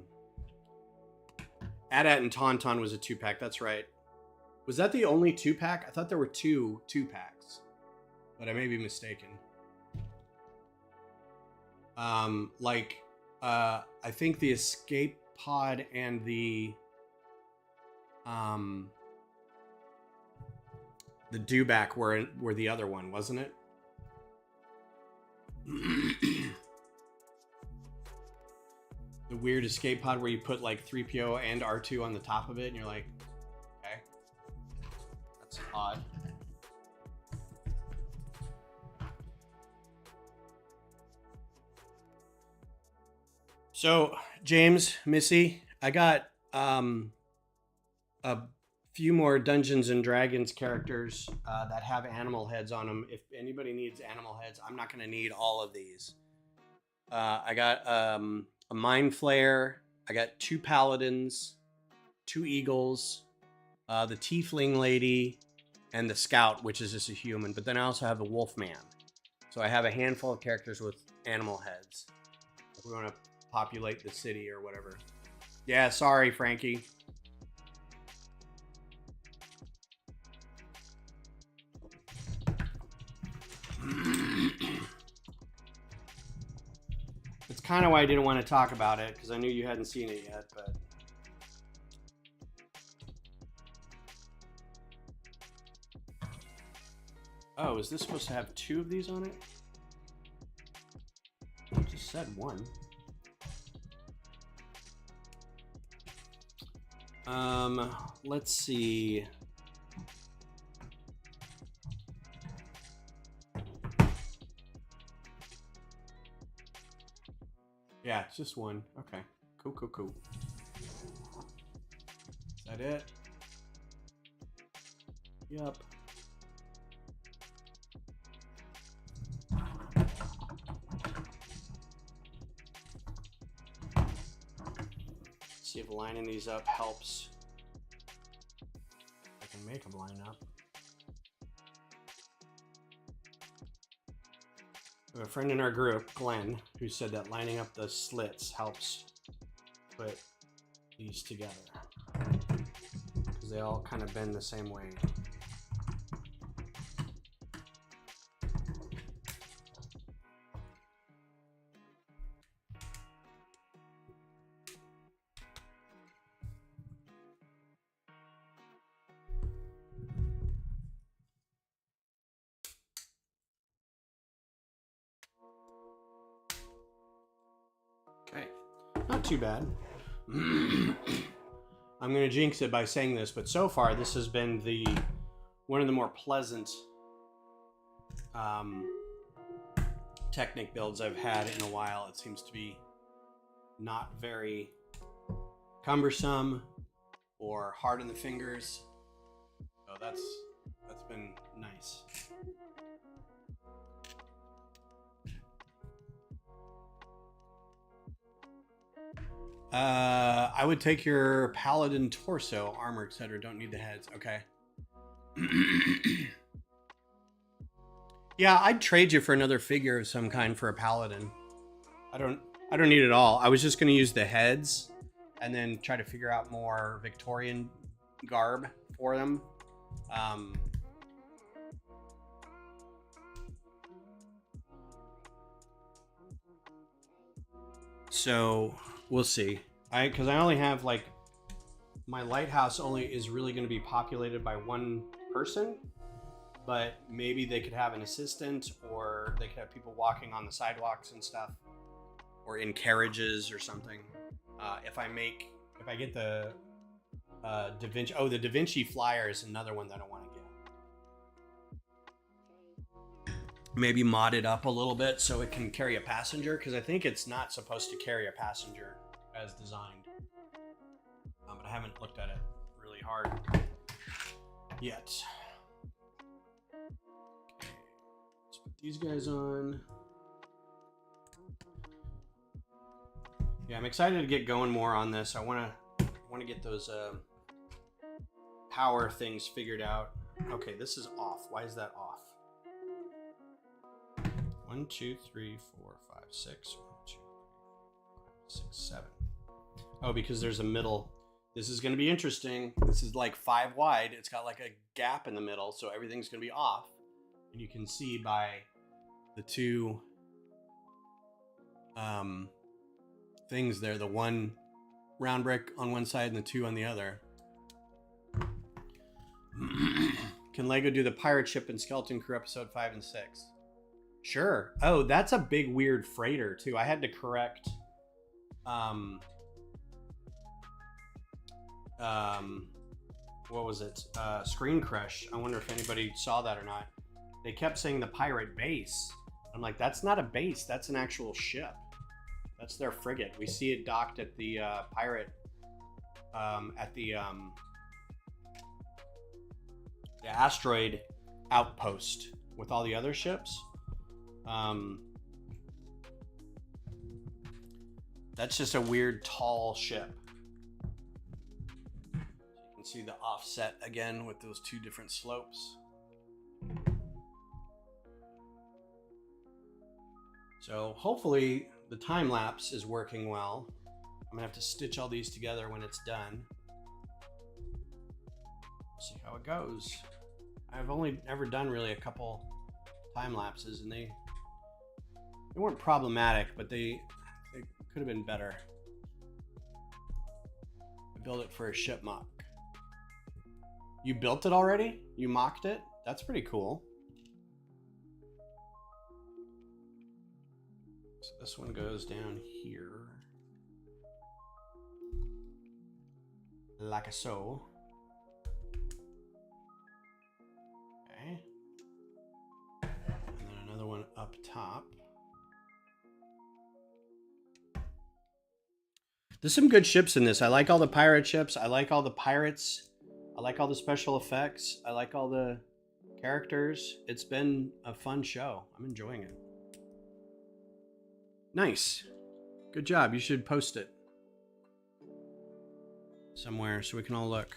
AT-AT and Tauntaun was a 2-pack. That's right. Was that the only 2-pack? I thought there were 2 2-packs, but I may be mistaken. I think the escape pod and the dewback were the other one, wasn't it? The weird escape pod where you put like 3PO and R2 on the top of it, and you're like, okay, that's odd. So, James, Missy, I got a few more Dungeons and Dragons characters that have animal heads on them. If anybody needs animal heads, I'm not going to need all of these. I got a Mind Flayer. I got 2 Paladins, 2 Eagles, the Tiefling Lady, and the Scout, which is just a human. But then I also have the Wolfman. So I have a handful of characters with animal heads. If we want to populate the city or whatever. Yeah, sorry, Frankie. It's kind of why I didn't want to talk about it, because I knew you hadn't seen it yet, but... Oh, is this supposed to have 2 of these on it? I just said 1. Let's see. Yeah, it's just 1. Okay. Cool. Is that it? Yup. See if lining these up helps. I can make them line up. We have a friend in our group, Glenn, who said that lining up the slits helps put these together, because they all kind of bend the same way. Okay, not too bad. I'm gonna jinx it by saying this, but so far this has been one of the more pleasant Technic builds I've had in a while. It seems to be not very cumbersome or hard on the fingers. So that's been nice. I would take your Paladin torso, armor, etc. Don't need the heads. Okay. Yeah, I'd trade you for another figure of some kind for a Paladin. I don't need it all. I was just going to use the heads and then try to figure out more Victorian garb for them. So we'll see. Because I only have like, my lighthouse only is really going to be populated by 1 person, but maybe they could have an assistant, or they could have people walking on the sidewalks and stuff, or in carriages or something. If I get the Da Vinci, the Da Vinci Flyer is another one that I want to get. Maybe mod it up a little bit so it can carry a passenger, because I think it's not supposed to carry a passenger as designed. But I haven't looked at it really hard yet. Okay, let's put these guys on. Yeah, I'm excited to get going more on this. I want want to get those power things figured out. Okay, this is off. Why is that off? 1, 2, 3, 4, 5, 6. 1, 2, 3, 4, 5, 6, 7. Oh, because there's a middle. This is going to be interesting. This is like 5 wide. It's got like a gap in the middle, so everything's going to be off. And you can see by the two things there, the one round brick on one side and the 2 on the other. Can Lego do the pirate ship in Skeleton Crew episode 5 and 6? Sure. Oh, that's a big weird freighter too. I had to correct what was it? Screen Crush. I wonder if anybody saw that or not. They kept saying the pirate base. I'm like, that's not a base, that's an actual ship. That's their frigate. We see it docked at the pirate at the asteroid outpost with all the other ships. That's just a weird tall ship. You can see the offset again with those 2 different slopes. So hopefully the time lapse is working well. I'm gonna have to stitch all these together when it's done. See how it goes. I've only ever done really a couple time lapses, and they weren't problematic, but they could have been better. I built it for a ship mock. You built it already? You mocked it? That's pretty cool. So this one goes down here. Like so. Okay. And then another one up top. There's some good ships in this. I like all the pirate ships. I like all the pirates. I like all the special effects. I like all the characters. It's been a fun show. I'm enjoying it. Nice. Good job. You should post it somewhere so we can all look.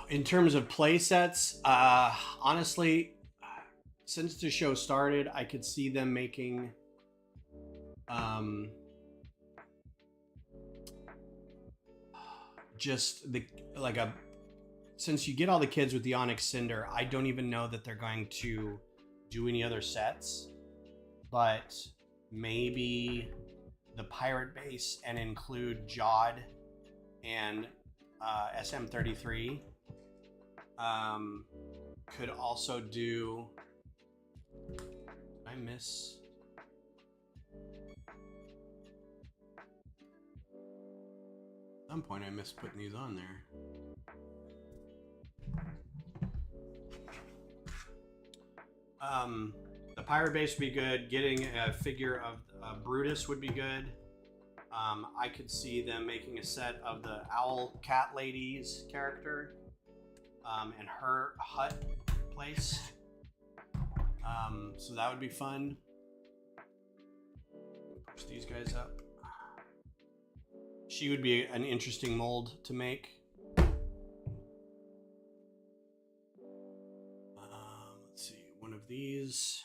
In terms of play sets, honestly, since the show started, I could see them making just the since you get all the kids with the Onyx Cinder, I don't even know that they're going to do any other sets, but maybe the pirate base and include Jod and SM33. Could also do, I miss, at some point I missed putting these on there. The pirate base would be good. Getting a figure of Brutus would be good. I could see them making a set of the Owl Cat Lady's character and her hut place. So that would be fun. Push these guys up. She would be an interesting mold to make. Let's see, one of these,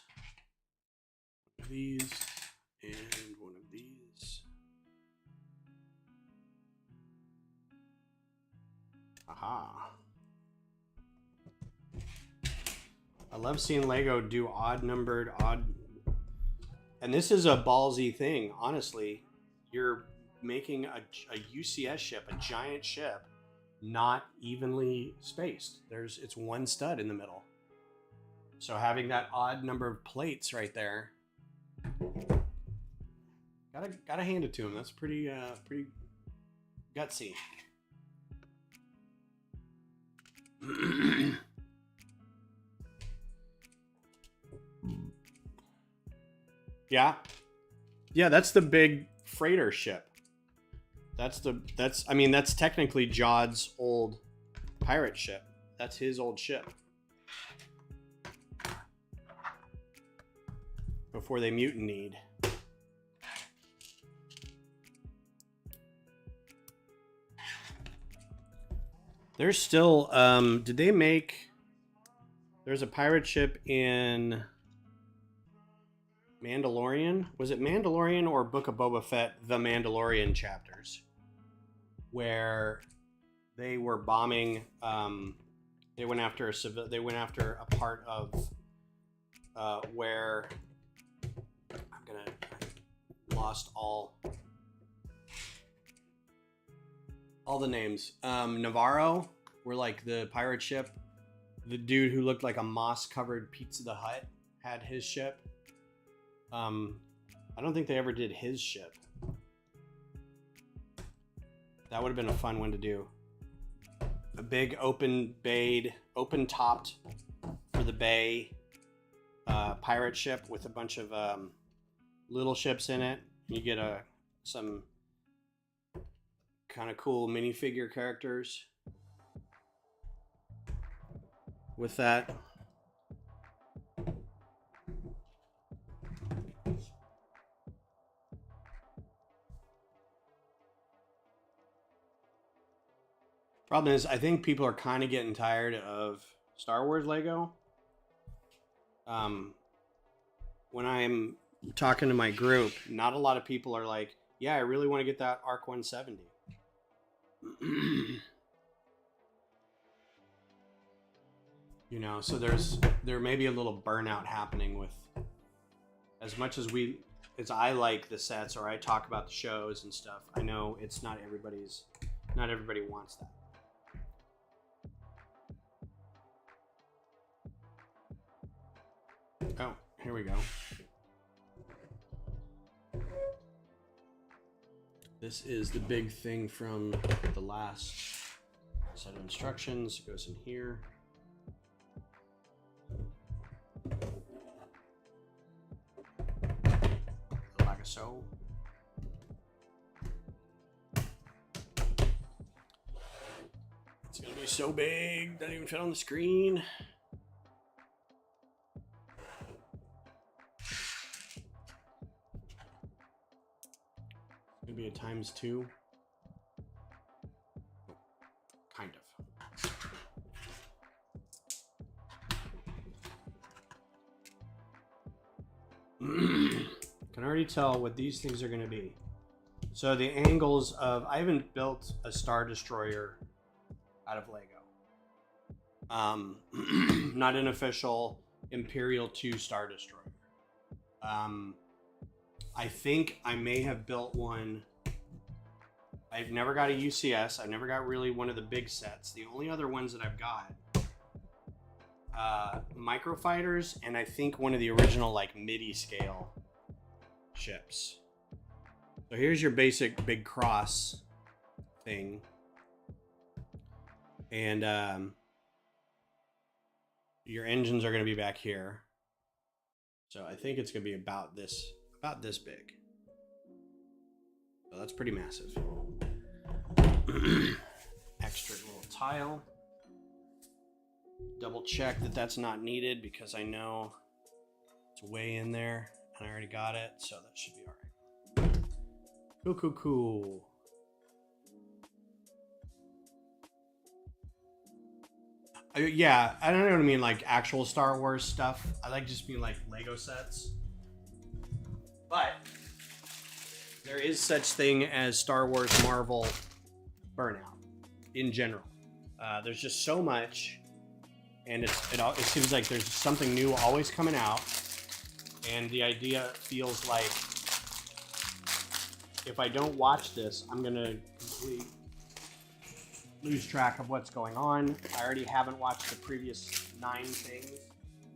and one of these. Aha. I love seeing Lego do odd, and this is a ballsy thing, honestly. You're making a UCS ship, a giant ship, not evenly spaced. It's one stud in the middle. So having that odd number of plates right there, gotta hand it to him. That's pretty gutsy. Yeah, that's the big freighter ship. That's technically Jod's old pirate ship. That's his old ship. Before they mutinied. There's still, did they make, there's a pirate ship in Mandalorian? Was it Mandalorian or Book of Boba Fett, The Mandalorian chapters? Where they were bombing, they went after a part of where, lost all the names. Navarro, were like the pirate ship. The dude who looked like a moss-covered Pizza the Hut had his ship. I don't think they ever did his ship. That would have been a fun one to do. A big open-topped for the bay pirate ship with a bunch of little ships in it. You get some kind of cool minifigure characters with that. Problem is, I think people are kind of getting tired of Star Wars Lego. When I'm talking to my group, not a lot of people are like, yeah, I really want to get that Arc 170. You know, so there may be a little burnout happening with, as much as I like the sets or I talk about the shows and stuff, I know it's not everybody wants that. Oh, here we go. This is the big thing from the last set of instructions. It goes in here. Like so. It's gonna be so big, doesn't even fit on the screen. Be a ×2. Kind of. Can already tell what these things are going to be. So the angles of, I haven't built a Star Destroyer out of Lego. Not an official Imperial 2 Star Destroyer. I think I may have built one. I've never got a UCS. I've never got really one of the big sets. The only other ones that I've got, microfighters, and I think one of the original like MIDI scale ships. So here's your basic big cross thing. And your engines are going to be back here. So I think it's going to be about this big. So that's pretty massive. Extra little tile. Double check that that's not needed because I know it's way in there and I already got it, so that should be all right. Cool. Yeah, I don't know what I mean, like actual Star Wars stuff. I like just being like Lego sets. But there is such thing as Star Wars Marvel burnout in general. There's just so much, and it seems like there's something new always coming out, and the idea feels like if I don't watch this, I'm gonna completely lose track of what's going on. I already haven't watched the previous 9 things.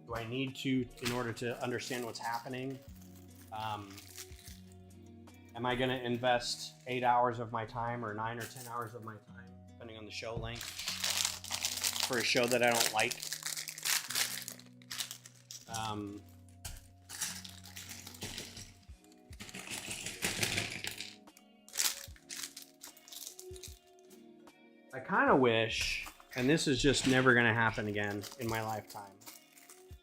Do I need to in order to understand what's happening? Am I going to invest 8 hours of my time or 9 or 10 hours of my time, depending on the show length, for a show that I don't like? I kind of wish and this is just never going to happen again in my lifetime,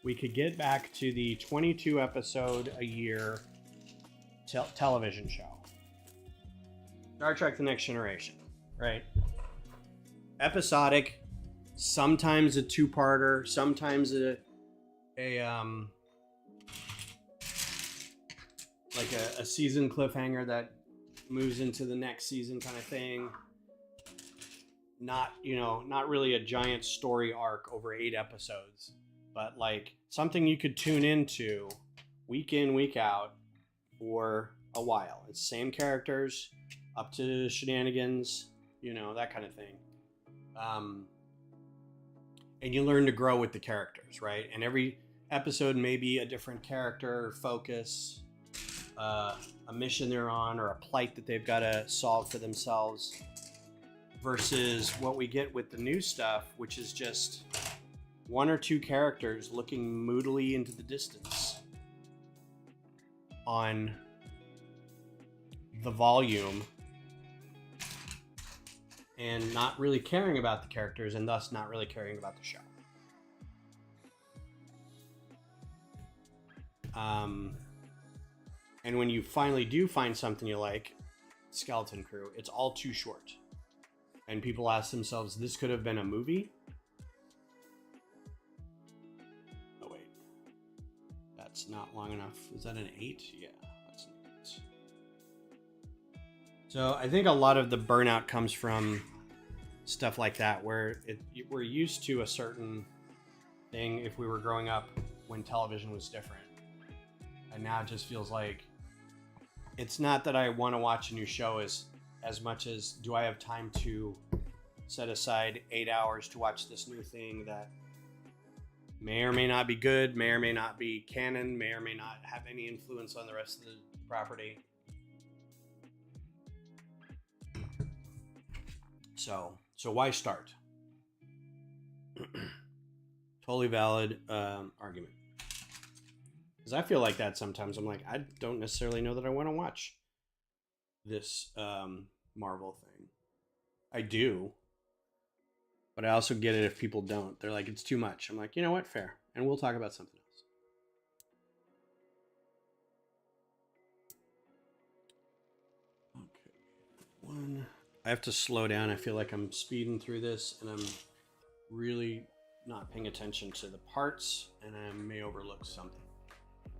we could get back to the 22 episode a year television show. Star Trek The Next Generation, right? Episodic, sometimes a two-parter, sometimes a season cliffhanger that moves into the next season kind of thing. Not really a giant story arc over 8 episodes, but like something you could tune into week in, week out for a while. It's same characters, up to shenanigans, that kind of thing. And you learn to grow with the characters, right? And every episode may be a different character, focus, a mission they're on, or a plight that they've got to solve for themselves, versus what we get with the new stuff, which is just 1 or 2 characters looking moodily into the distance on the volume and not really caring about the characters, and thus not really caring about the show. And when you finally do find something you like, Skeleton Crew, it's all too short. And people ask themselves, this could have been a movie? Oh, wait. That's not long enough. Is that an 8? Yeah, that's an 8. So I think a lot of the burnout comes from stuff like that, where we're used to a certain thing if we were growing up when television was different. And now it just feels like it's not that I want to watch a new show as much as do I have time to set aside 8 hours to watch this new thing that may or may not be good, may or may not be canon, may or may not have any influence on the rest of the property. So why start? Totally valid argument. Because I feel like that sometimes. I'm like, I don't necessarily know that I want to watch this Marvel thing. I do. But I also get it if people don't. They're like, it's too much. I'm like, you know what? Fair. And we'll talk about something else. Okay. I have to slow down. I feel like I'm speeding through this and I'm really not paying attention to the parts, and I may overlook something.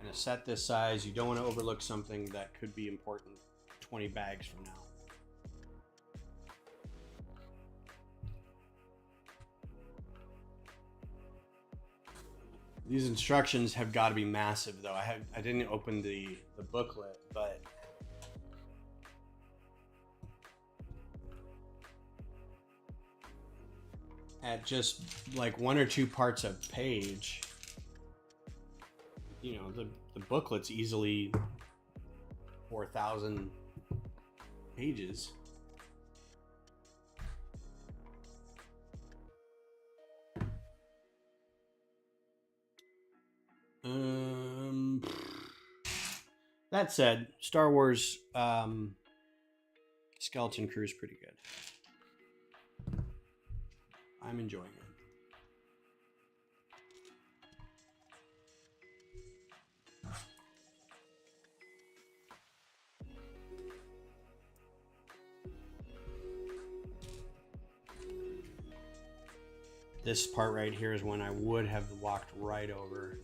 And a set this size, you don't want to overlook something that could be important 20 bags from now. These instructions have got to be massive, though. I didn't open the booklet, but at just like 1 or 2 parts a page, the booklet's easily 4,000 pages. That said, Star Wars Skeleton Crew is pretty good. I'm enjoying it. This part right here is when I would have walked right over.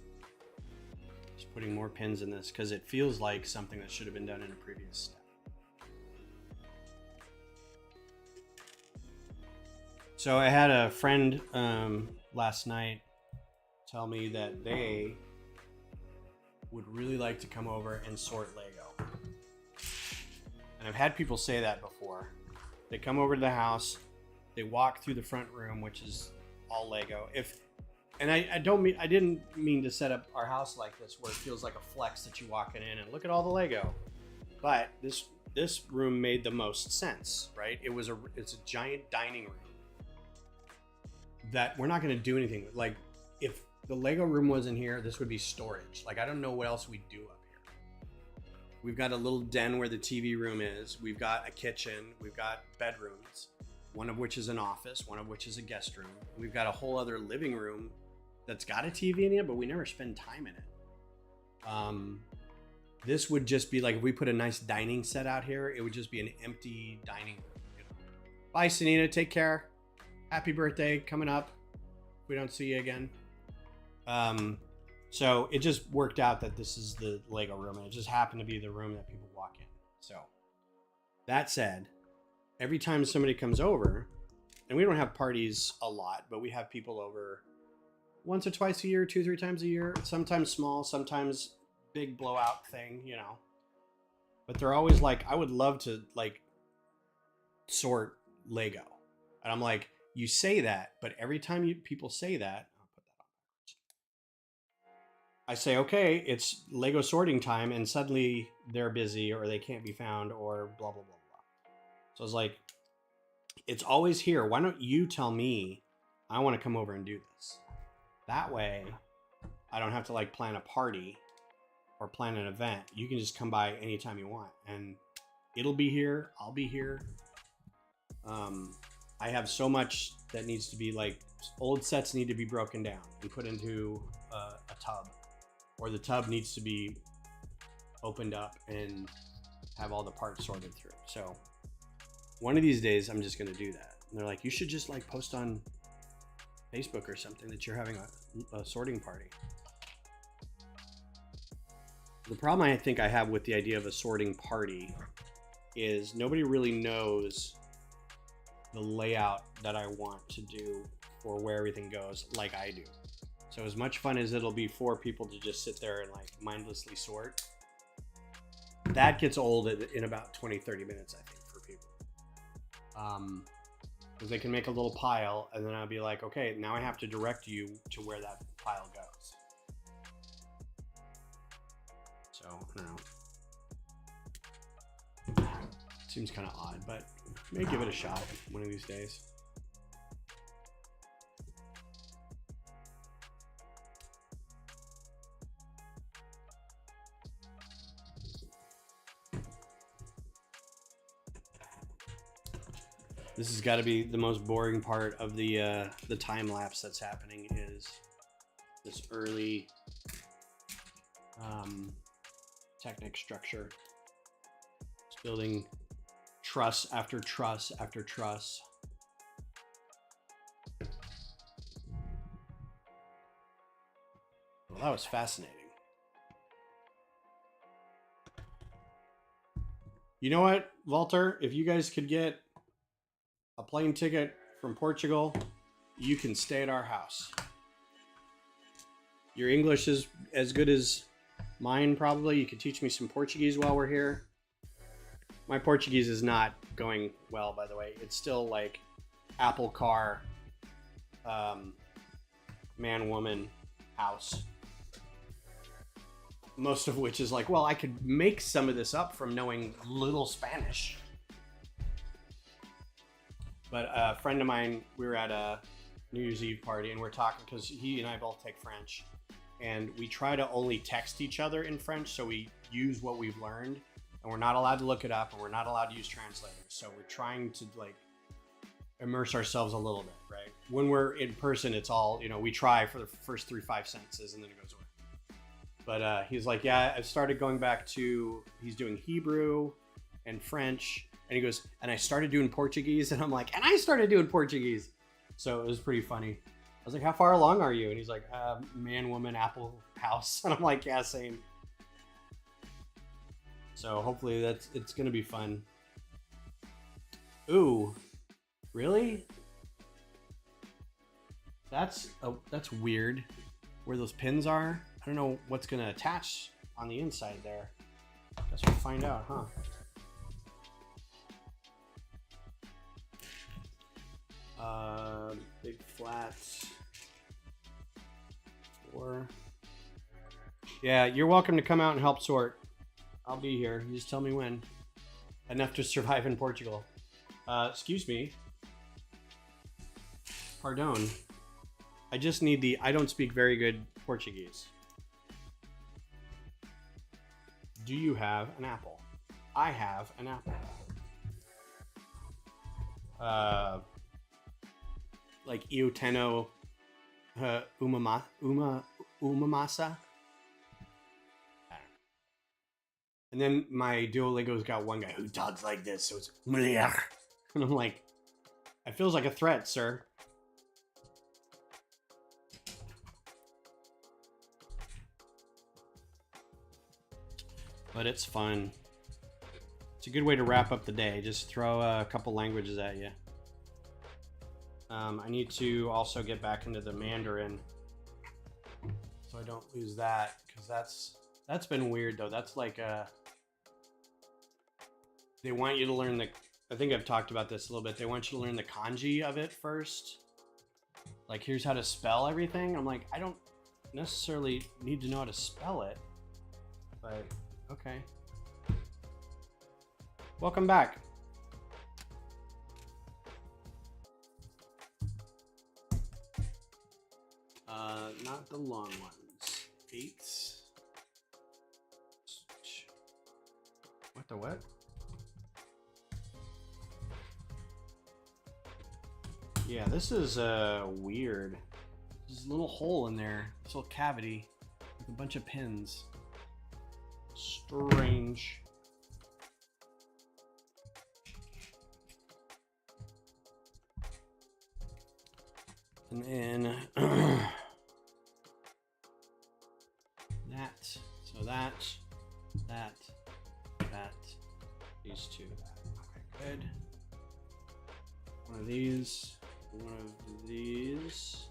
Just putting more pins in this because it feels like something that should have been done in a previous step. So I had a friend last night tell me that they would really like to come over and sort Lego. And I've had people say that before. They come over to the house, they walk through the front room, which is all Lego. I didn't mean to set up our house like this where it feels like a flex that you walk in and look at all the Lego. But this room made the most sense, right? It's a giant dining room that we're not going to do anything with. Like, if the Lego room wasn't here, this would be storage. Like, I don't know what else we'd do up here. We've got a little den where the TV room is. We've got a kitchen. We've got bedrooms. one of which is an office, one of which is a guest room. We've got a whole other living room that's got a TV in it, but we never spend time in it. This would just be like, if we put a nice dining set out here, it would just be an empty dining room. You know? Bye, Sanina. Take care. Happy birthday coming up. If we don't see you again. So it just worked out that this is the Lego room, and it just happened to be the room that people walk in. So that said, every time somebody comes over, and we don't have parties a lot, but we have people over once or twice a year, 2-3 times a year, sometimes small, sometimes big blowout thing, you know. But they're always like, I would love to like sort Lego. And I'm like, you say that, but every time people say that, I'll put that on backwards. I say, okay, it's Lego sorting time, and suddenly they're busy or they can't be found or blah, blah, blah, blah. So I was like, it's always here. Why don't you tell me I want to come over and do this? That way I don't have to like plan a party or plan an event. You can just come by anytime you want, and it'll be here. I'll be here. I have so much that needs to be like, old sets need to be broken down and put into a tub, or the tub needs to be opened up and have all the parts sorted through. So one of these days I'm just going to do that. And they're like, you should just like post on Facebook or something that you're having a sorting party. The problem I think I have with the idea of a sorting party is nobody really knows the layout that I want to do for where everything goes like I do. So as much fun as it'll be for people to just sit there and like mindlessly sort, that gets old in about 20-30 minutes, I think, for people. Because they can make a little pile, and then I'll be like, okay, now I have to direct you to where that pile goes. So I don't know. Seems kind of odd, but may give it a shot one of these days. This has got to be the most boring part of the time lapse that's happening, is this early Technic structure. It's building truss after truss after truss. Well, that was fascinating. You know what, Walter? If you guys could get a plane ticket from Portugal, you can stay at our house. Your English is as good as mine, probably. You could teach me some Portuguese while we're here. My Portuguese is not going well, by the way. It's still like apple car, man, woman, house. Most of which is like, well, I could make some of this up from knowing little Spanish. But a friend of mine, we were at a New Year's Eve party, and we're talking because he and I both take French, and we try to only text each other in French, so we use what we've learned, and we're not allowed to look it up, and we're not allowed to use translators. So we're trying to like immerse ourselves a little bit, right? When we're in person, it's all, you know, we try for the first 3-5 sentences, and then it goes away. But he's like, yeah, I've started going back to, he's doing Hebrew and French. And he goes, and I started doing Portuguese. And I'm like, and I started doing Portuguese. So it was pretty funny. I was like, how far along are you? And he's like, man, woman, apple, house. And I'm like, yeah, same. So hopefully it's going to be fun. Ooh, really? That's weird where those pins are. I don't know what's going to attach on the inside there. Guess we'll find out, huh? Big flats. 4. Yeah, you're welcome to come out and help sort. I'll be here. You just tell me when. Enough to survive in Portugal. Excuse me. Pardon. I just need the, I don't speak very good Portuguese. Do you have an apple? I have an apple. like Iuteno umamasa. And then my Duolingo's got one guy who talks like this, so it's and I'm like, it feels like a threat, sir. But it's fun. It's a good way to wrap up the day. Just throw a couple languages at you. I need to also get back into the Mandarin so I don't lose that, because that's been weird though. That's like they want you to learn the, I think I've talked about this a little bit. They want you to learn the kanji of it first. Like, here's how to spell everything. I'm like, I don't necessarily need to know how to spell it, but okay. Welcome back. Not the long ones. 8s. What the what? Yeah, this is weird. There's a little hole in there. This little cavity with a bunch of pins. Strange. And then that, so that, these two. Okay, good. One of these, and one of these.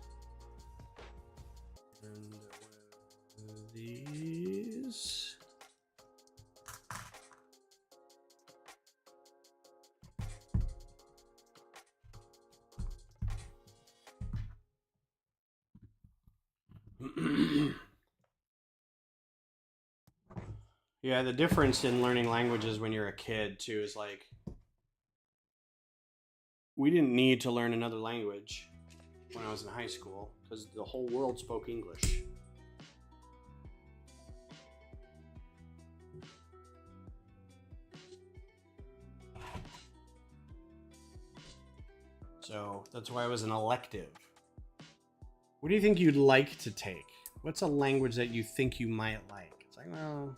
Yeah, the difference in learning languages when you're a kid too is like, we didn't need to learn another language when I was in high school because the whole world spoke English. So that's why it was an elective. What do you think you'd like to take? What's a language that you think you might like? It's like, well,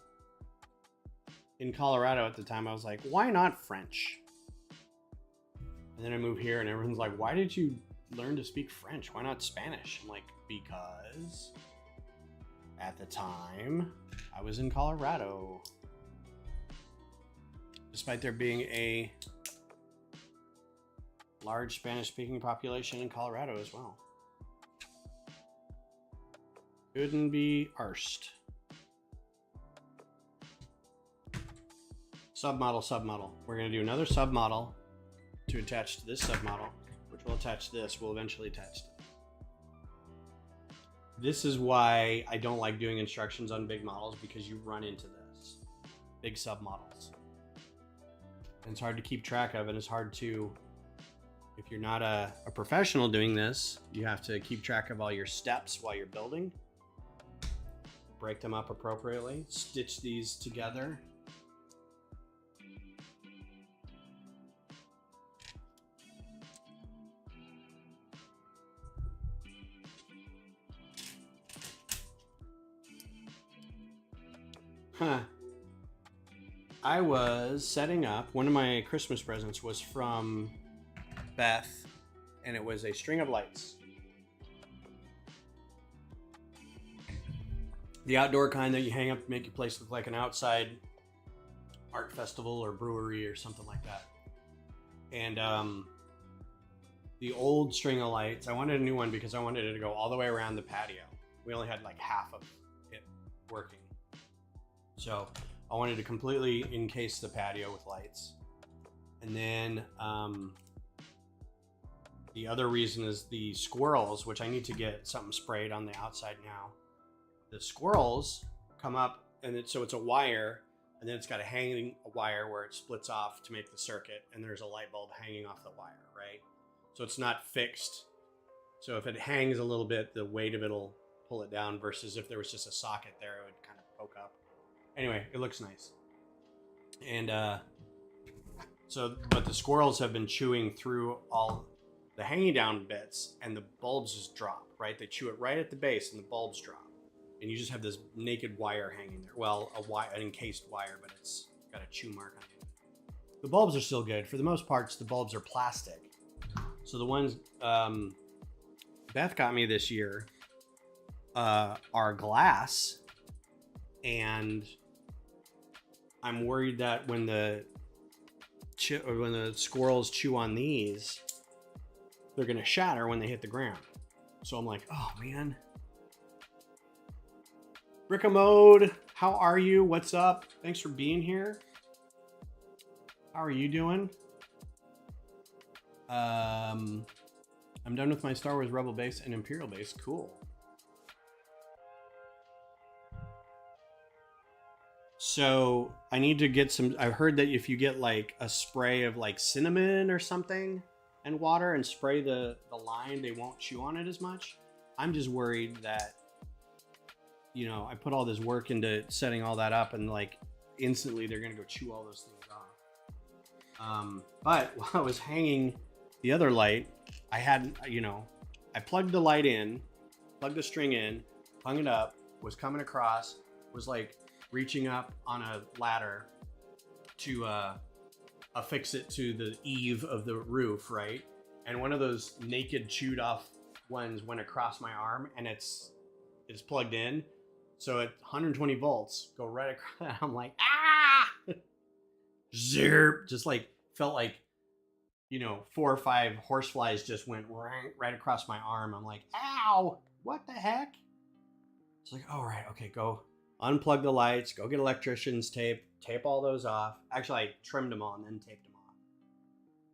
in Colorado at the time, I was like, why not French? And then I moved here and everyone's like, why did you learn to speak French? Why not Spanish? I'm like, because at the time I was in Colorado. Despite there being a large Spanish speaking population in Colorado as well. Couldn't be arsed. Submodel. We're going to do another submodel to attach to this submodel, which will attach to this, will eventually attach to this. This is why I don't like doing instructions on big models, because you run into this. Big submodels. And it's hard to keep track of, and it's hard to, if you're not a professional doing this, you have to keep track of all your steps while you're building. Break them up appropriately. Stitch these together. I was setting up, one of my Christmas presents was from Beth, and it was a string of lights. The outdoor kind that you hang up to make your place look like an outside art festival or brewery or something like that. And the old string of lights, I wanted a new one because I wanted it to go all the way around the patio. We only had like half of it working. So I wanted to completely encase the patio with lights. And then the other reason is the squirrels, which I need to get something sprayed on the outside now. The squirrels come up, and so it's a wire, and then it's got a wire where it splits off to make the circuit, and there's a light bulb hanging off the wire, right? So it's not fixed. So if it hangs a little bit, the weight of it'll pull it down, versus if there was just a socket there, it would kind of poke up. Anyway, it looks nice. And So, but the squirrels have been chewing through all the hanging down bits, and the bulbs just drop, right? They chew it right at the base, and the bulbs drop. And you just have this naked wire hanging there. Well, an encased wire, but it's got a chew mark on it. The bulbs are still good. For the most part, the bulbs are plastic. So the ones Beth got me this year are glass, and I'm worried that when the squirrels chew on these, they're gonna shatter when they hit the ground. So I'm like, oh man. Rebrickable, how are you? What's up? Thanks for being here. How are you doing? I'm done with my Star Wars Rebel base and Imperial base. Cool. So I need to get some. I've heard that if you get like a spray of like cinnamon or something and water and spray the line, they won't chew on it as much. I'm just worried that, you know, I put all this work into setting all that up, and like instantly they're gonna go chew all those things off. But while I was hanging the other light, I had, you know, I plugged the light in, plugged the string in, hung it up, was coming across, was like reaching up on a ladder to affix it to the eave of the roof, right? And one of those naked chewed off ones went across my arm, and it's plugged in. So at 120 volts, go right across. I'm like, ah! Zerp! Just like, felt like, you know, 4 or 5 horseflies just went right across my arm. I'm like, ow! What the heck? It's like, all right, okay, go unplug the lights, go get electrician's tape, tape all those off. Actually, I trimmed them all and then taped them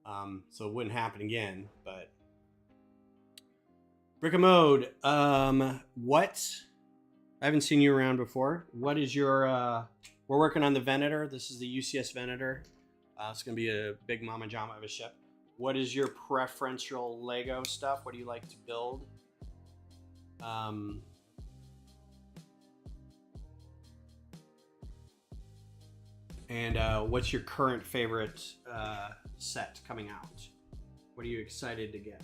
off. So it wouldn't happen again, but. Rebrickable, what? I haven't seen you around before. What is your, we're working on the Venator. This is the UCS Venator. It's going to be a big mama jama of a ship. What is your preferential Lego stuff? What do you like to build? And what's your current favorite set coming out? What are you excited to get?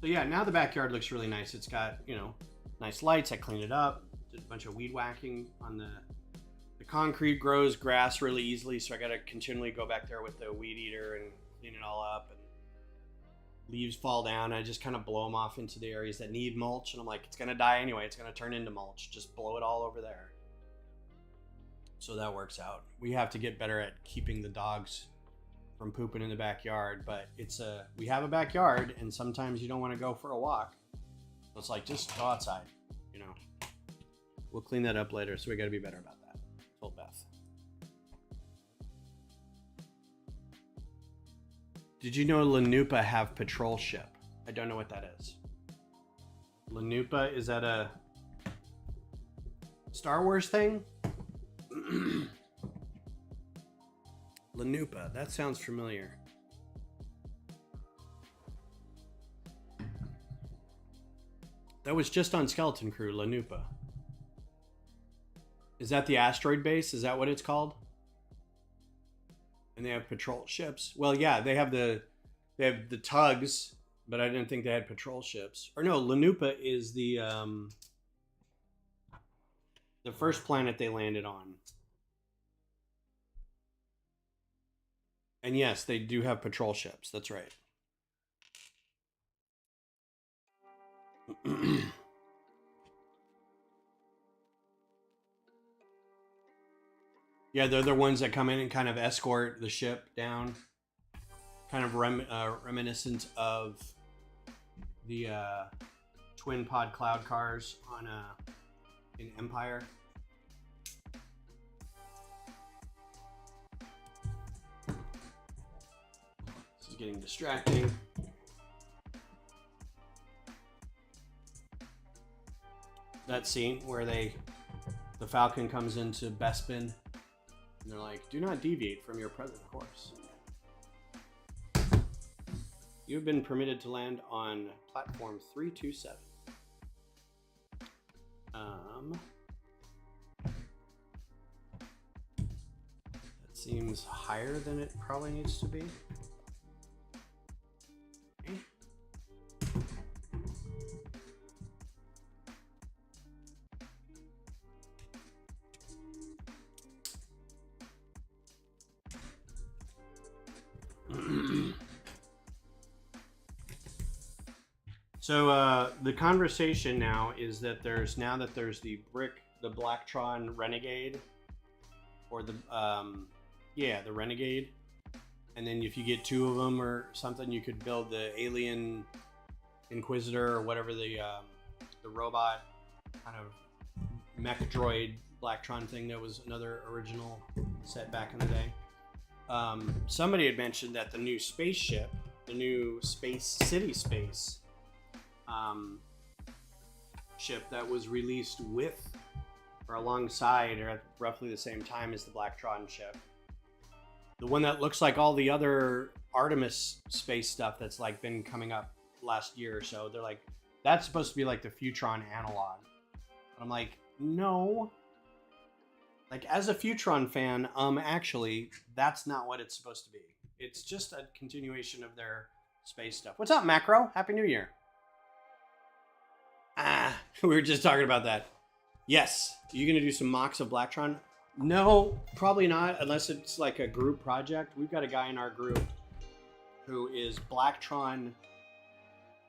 So yeah, now the backyard looks really nice. It's got, you know, nice lights. I cleaned it up, did a bunch of weed whacking on the concrete. Grows grass really easily, so I got to continually go back there with the weed eater and clean it all up. And leaves fall down. I just kind of blow them off into the areas that need mulch, and I'm like, it's gonna die anyway. It's gonna turn into mulch. Just blow it all over there. So that works out. We have to get better at keeping the dogs from pooping in the backyard, but we have a backyard, and sometimes you don't want to go for a walk. So it's like, just go outside, you know. We'll clean that up later, so we got to be better about that. Told Beth. Did you know Lanupa have patrol ship? I don't know what that is. Lanupa, is that a Star Wars thing? Lanupa, that sounds familiar. That was just on Skeleton Crew, Lanupa. Is that the asteroid base? Is that what it's called? And they have patrol ships. Well, yeah, they have the tugs, but I didn't think they had patrol ships. Or no, Lanupa is the first planet they landed on. And yes, they do have patrol ships. That's right. Yeah, they're the ones that come in and kind of escort the ship down. Kind of reminiscent of the twin pod cloud cars on in Empire. This is getting distracting. That scene where the Falcon comes into Bespin, and they're like, "Do not deviate from your present course. You have been permitted to land on platform 327. seems higher than it probably needs to be. Okay. So the conversation now is that there's the Blacktron Renegade, or the Renegade, and then if you get 2 of them or something, you could build the Alien Inquisitor or whatever, the robot kind of mech droid Blacktron thing that was another original set back in the day. Somebody had mentioned that the new spaceship, the new City Space ship that was released with or alongside or at roughly the same time as the Blacktron ship, the one that looks like all the other Artemis space stuff that's like been coming up last year or so, they're like, that's supposed to be like the Futron analog. I'm like, no. Like, as a Futron fan, actually, that's not what it's supposed to be. It's just a continuation of their space stuff. What's up, Macro? Happy New Year. We were just talking about that. Yes. Are you going to do some mocks of Blacktron? No, probably not, unless it's like a group project. We've got a guy in our group who is Blacktron,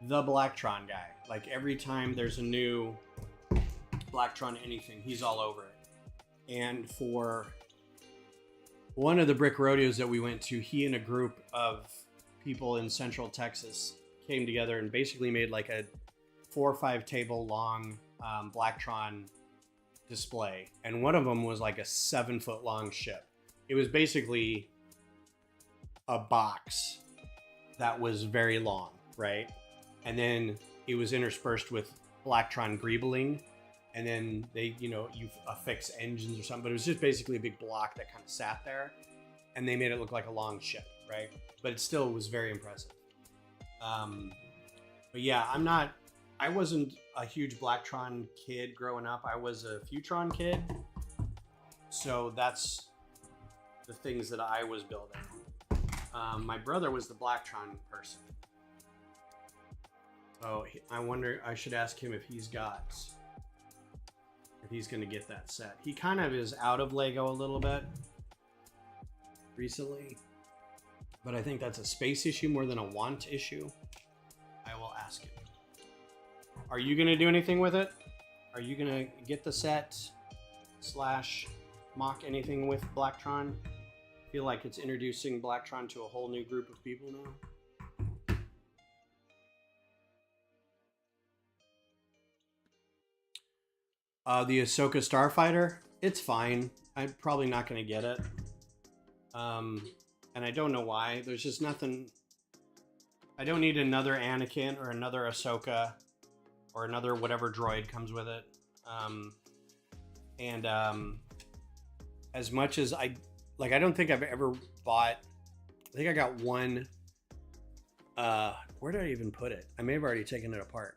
the Blacktron guy. Like, every time there's a new Blacktron anything, he's all over it. And for one of the brick rodeos that we went to, he and a group of people in Central Texas came together and basically made like a 4 or 5 table long Blacktron display. And one of them was like a 7-foot long ship. It was basically a box that was very long, right? And then it was interspersed with Blacktron greebling. And then they, you affix engines or something, but it was just basically a big block that kind of sat there, and they made it look like a long ship, right? But it still was very impressive. But yeah, I wasn't a huge Blacktron kid growing up. I was a Futron kid. So that's the things that I was building. My brother was the Blacktron person. So I wonder, I should ask him if he's going to get that set. He kind of is out of Lego a little bit recently, but I think that's a space issue more than a want issue. I will ask him. Are you going to do anything with it? Are you going to get the set / mock anything with Blacktron? I feel like it's introducing Blacktron to a whole new group of people now. The Ahsoka Starfighter, it's fine. I'm probably not going to get it. And I don't know why. There's just nothing. I don't need another Anakin or another Ahsoka or another whatever droid comes with it. As much as I don't think I've ever bought. I think I got one. Where did I even put it? I may have already taken it apart.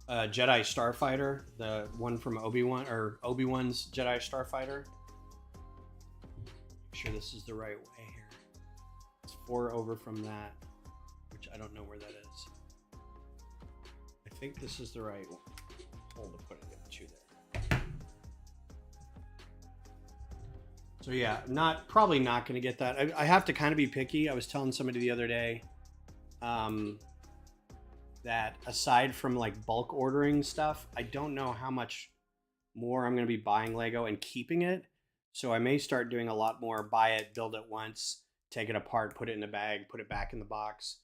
Jedi Starfighter, the one from Obi-Wan, or Obi-Wan's Jedi Starfighter. Make sure this is the right way here. It's 4 over from that, which I don't know where that is. I think this is the right one. Hold to put it into there. So yeah, probably not going to get that. I have to kind of be picky. I was telling somebody the other day, that aside from like bulk ordering stuff, I don't know how much more I'm going to be buying Lego and keeping it. So I may start doing a lot more buy it, build it once, take it apart, put it in a bag, put it back in the box,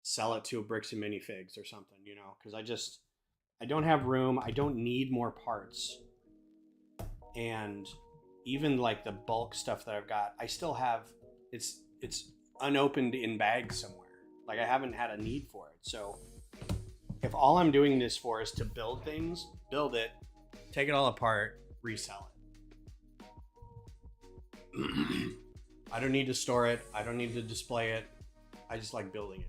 sell it to a Bricks and Minifigs or something, because I don't have room. I don't need more parts. And even like the bulk stuff that I've got, I still have, it's unopened in bags somewhere. Like, I haven't had a need for it. So if all I'm doing this for is to build things, build it, take it all apart, resell it. I don't need to store it. I don't need to display it. I just like building it.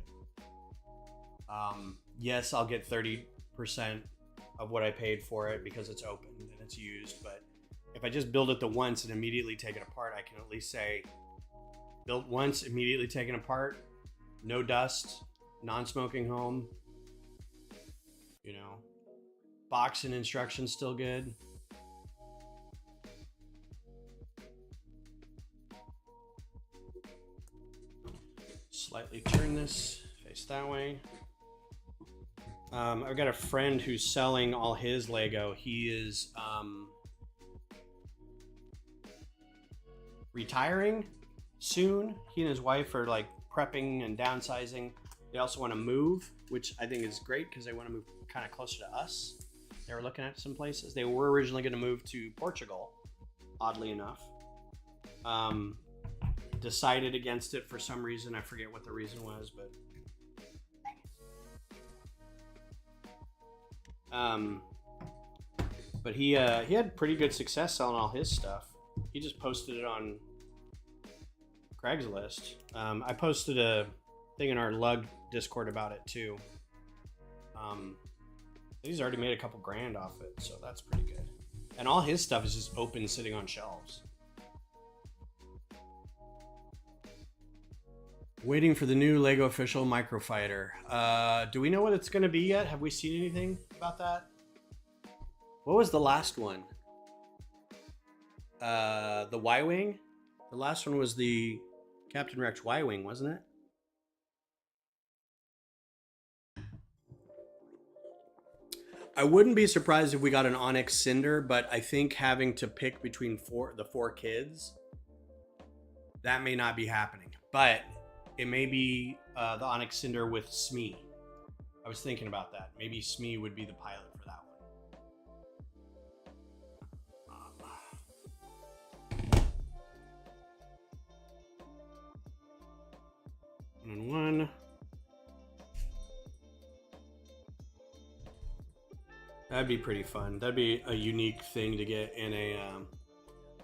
Yes, I'll get 30% of what I paid for it because it's open and it's used, but if I just build it the once and immediately take it apart, I can at least say built once, immediately taken apart, no dust, non-smoking home, you know, box and instructions still good. Slightly turn this, face that way. I've got a friend who's selling all his Lego. He is retiring soon. He and his wife are like prepping and downsizing. They also want to move, which I think is great because they want to move kind of closer to us. They were looking at some places. They were originally going to move to Portugal, oddly enough. Decided against it for some reason. I forget what the reason was, but he had pretty good success selling all his stuff. He just posted it on Craigslist. I posted a thing in our Lug Discord about it too. He's already made a couple grand off it, so that's pretty good. And all his stuff is just open, sitting on shelves. Waiting for the new Lego official Microfighter. Do we know what it's going to be yet? Have we seen anything about that? What was the last one? The Y-Wing? The last one was the Captain Rex Y-Wing, wasn't it? I wouldn't be surprised if we got an Onyx Cinder, but I think having to pick between the four kids, that may not be happening. But it may be the Onyx Cinder with Smee. I was thinking about that. Maybe Smee would be the pilot for that one. 1-on-1. That'd be pretty fun. That'd be a unique thing to get in a...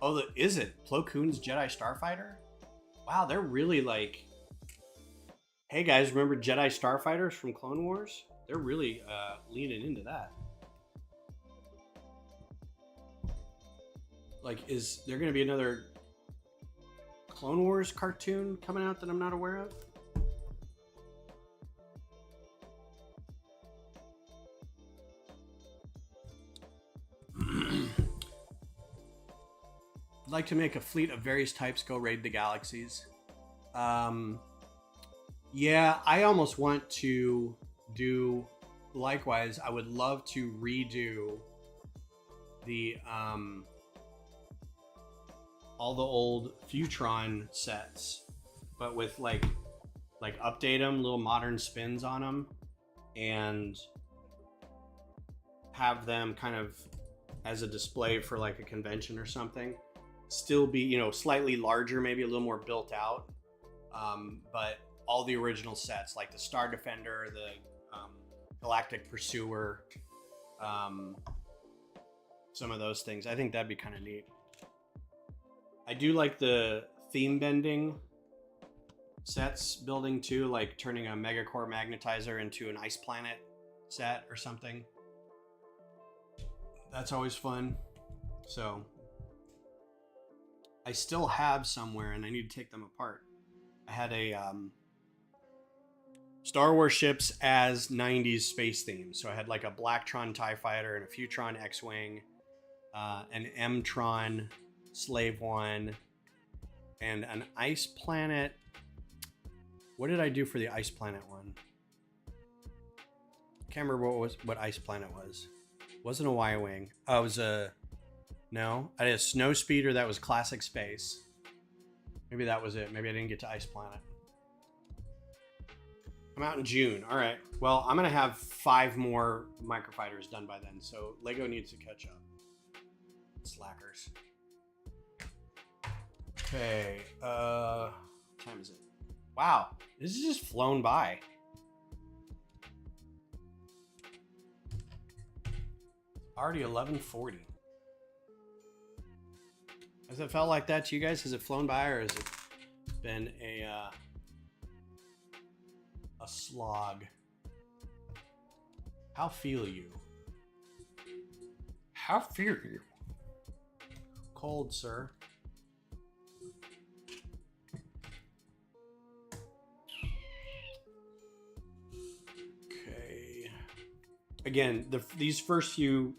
Oh, is it? Plo Koon's Jedi Starfighter? Wow, they're really like... Hey guys, remember Jedi Starfighters from Clone Wars? They're really leaning into that. Like, is there going to be another Clone Wars cartoon coming out that I'm not aware of? I'd like to make a fleet of various types go raid the galaxies. Yeah, I almost want to do likewise. I would love to redo the all the old Futron sets, but with like update them, little modern spins on them, and have them kind of as a display for like a convention or something. Still be, you know, slightly larger, maybe a little more built out, but all the original sets, like the Star Defender, the Galactic Pursuer, some of those things. I think that'd be kind of neat. I do like the theme bending sets building too, like turning a Megacore Magnetizer into an Ice Planet set or something. That's always fun. So I still have somewhere and I need to take them apart. I had a Star Wars ships as 90s space theme. So I had like a Blacktron TIE Fighter and a Futron X-Wing, an M-Tron Slave One, and an Ice Planet. What did I do for the Ice Planet one? Can't remember what Ice Planet was. Wasn't a Y-Wing. Oh, it was a... No, I did a Snow Speeder that was classic space. Maybe that was it. Maybe I didn't get to Ice Planet. I'm out in June. All right. Well, I'm going to have 5 more Microfighters done by then. So Lego needs to catch up. Slackers. Okay. What time is it? Wow. This has just flown by. Already 11:40. Has it felt like that to you guys? Has it flown by, or has it been a slog? How feel you? How feel you? cold, sir. Okay. Again, these first few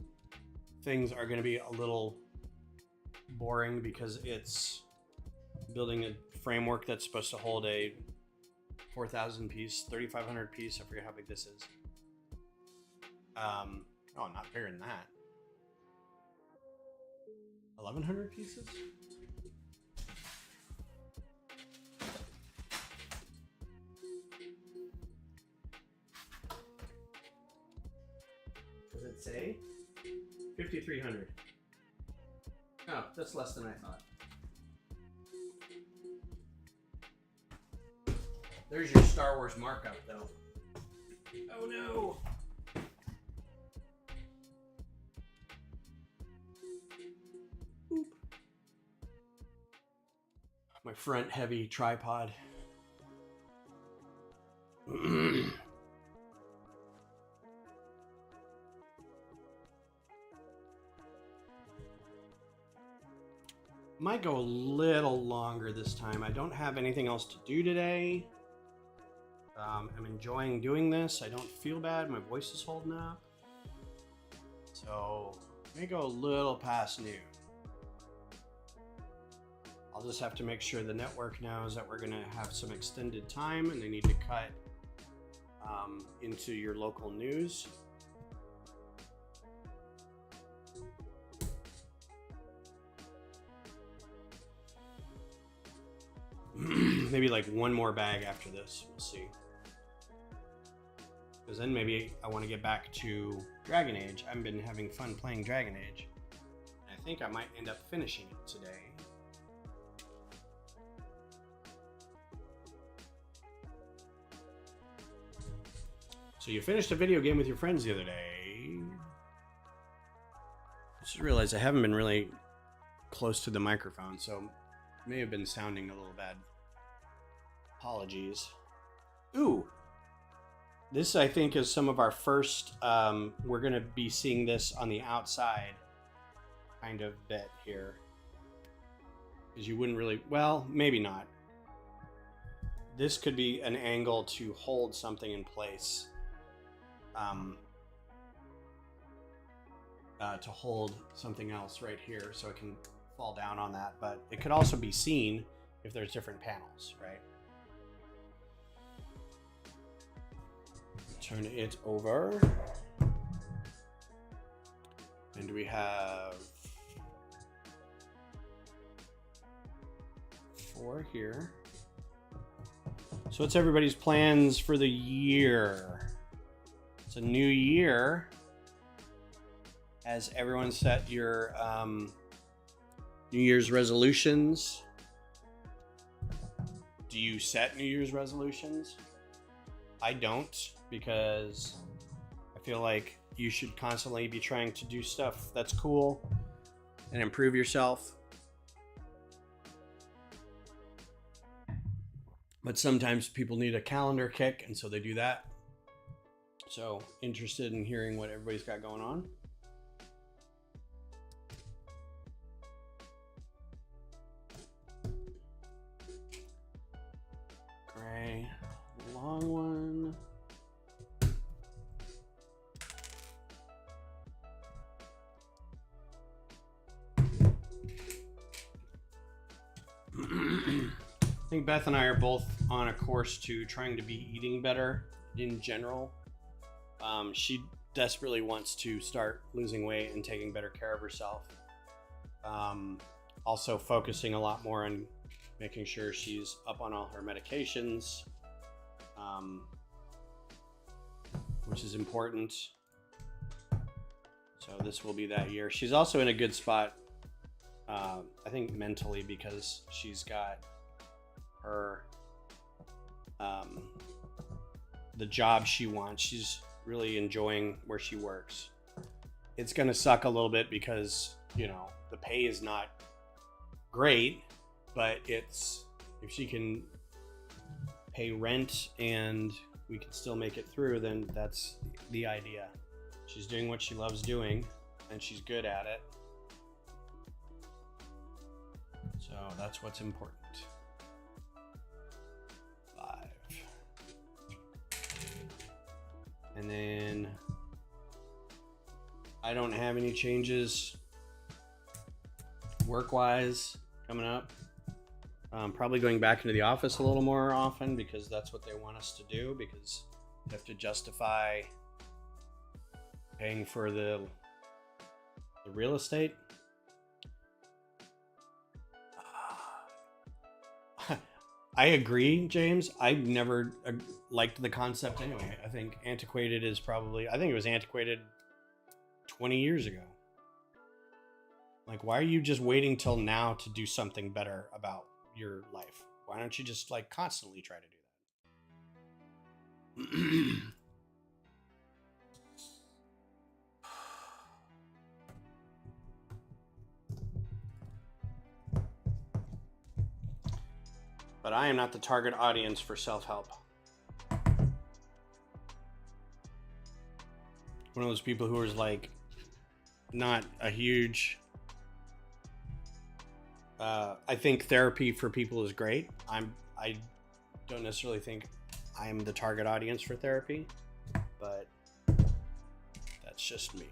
things are going to be a little boring because it's building a framework that's supposed to hold a 4,000 piece, 3,500 piece. I forget how big this is. Oh, not bigger than that. 1,100 pieces? Does it say? 5,300. Oh, that's less than I thought. There's your Star Wars markup, though. Oh no! Boop. My front heavy tripod. Might go a little longer this time. I don't have anything else to do today. I'm enjoying doing this. I don't feel bad. My voice is holding up. So, may go a little past noon. I'll just have to make sure the network knows that we're going to have some extended time and they need to cut into your local news. Maybe like one more bag after this. We'll see. Because then maybe I want to get back to Dragon Age. I've been having fun playing Dragon Age. I think I might end up finishing it today. So you finished a video game with your friends the other day. I just realized I haven't been really close to the microphone, so may have been sounding a little bad. Apologies. Ooh. This, I think, is some of our first, we're going to be seeing this on the outside kind of bit here. Because you wouldn't really, well, maybe not. This could be an angle to hold something in place. To hold something else right here so it can fall down on that. But it could also be seen if there's different panels, right? Turn it over. And we have 4 here. So what's everybody's plans for the year? It's a new year. Has everyone set your New Year's resolutions? Do you set New Year's resolutions? I don't, because I feel like you should constantly be trying to do stuff that's cool and improve yourself. But sometimes people need a calendar kick, and so they do that. So, interested in hearing what everybody's got going on. Gray, long one. I think Beth and I are both on a course to trying to be eating better in general. She desperately wants to start losing weight and taking better care of herself. Also focusing a lot more on making sure she's up on all her medications, which is important. So this will be that year. She's also in a good spot, I think mentally, because she's got her the job she wants. She's really enjoying where she works. It's gonna suck a little bit because, you know, the pay is not great, but it's, if she can pay rent and we can still make it through, then that's the idea. She's doing what she loves doing and she's good at it. So that's what's important. 5. And then I don't have any changes work-wise coming up. Probably going back into the office a little more often because that's what they want us to do, because you have to justify paying for the real estate. I agree, James. I never liked the concept anyway. I think antiquated is probably, I think it was antiquated 20 years ago. Like, why are you just waiting till now to do something better about your life? Why don't you just like constantly try to do that? But I am not the target audience for self-help. One of those people who is like not a huge I think therapy for people is great. I don't necessarily think I'm the target audience for therapy, but that's just me.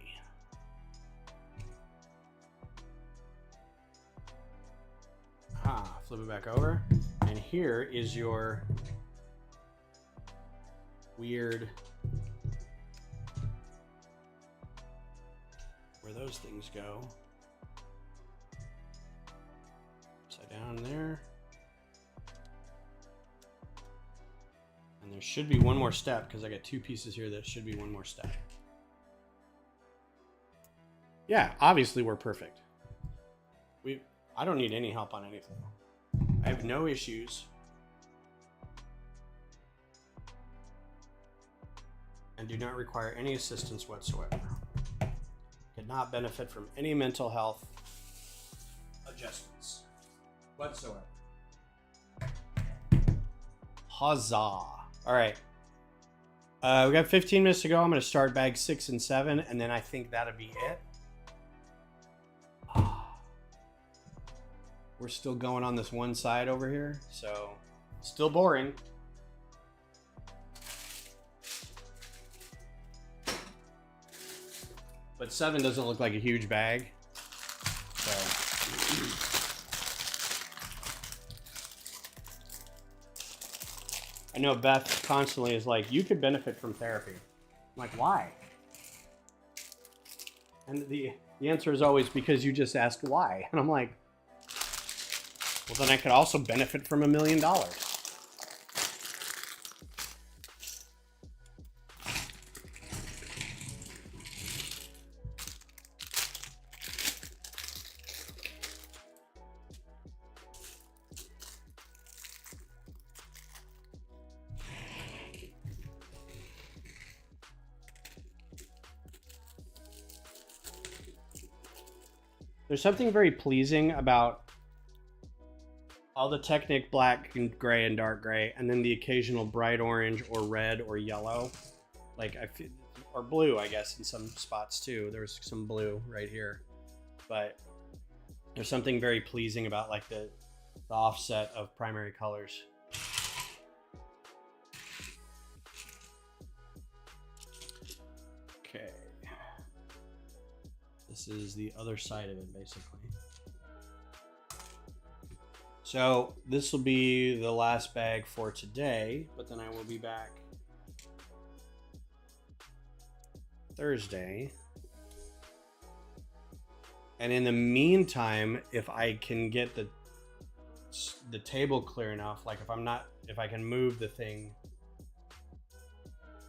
Flip it back over. And here is your weird, where those things go. Upside down there. And there should be one more step because I got 2 pieces here. That should be one more step. Yeah, obviously we're perfect. I don't need any help on anything. I have no issues. And do not require any assistance whatsoever. Could not benefit from any mental health adjustments whatsoever. Huzzah. All right. We got 15 minutes to go. I'm going to start bag 6 and 7, and then I think that'll be it. We're still going on this one side over here, so still boring. But 7 doesn't look like a huge bag. So I know Beth constantly is like, you could benefit from therapy. I'm like, why? And the answer is always because you just asked why. And I'm like, well, then I could also benefit from $1 million. There's something very pleasing about all the Technic black and gray and dark gray, and then the occasional bright orange or red or yellow, like I feel, or blue, I guess, in some spots too. There's some blue right here, but there's something very pleasing about like the offset of primary colors. Okay, this is the other side of it, basically. So this will be the last bag for today, but then I will be back Thursday. And in the meantime, if I can get the table clear enough, like if I can move the thing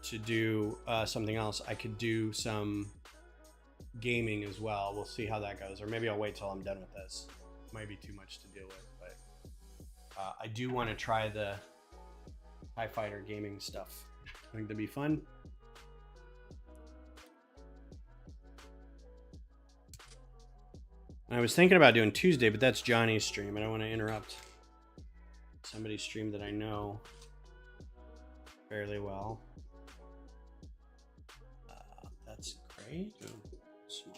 to do something else, I could do some gaming as well. We'll see how that goes, or maybe I'll wait till I'm done with this. Might be too much to deal with, but I do want to try the TIE Fighter gaming stuff. I think that'd be fun. And I was thinking about doing Tuesday, but that's Johnny's stream. I don't want to interrupt somebody's stream that I know fairly well. That's great. Ooh, small.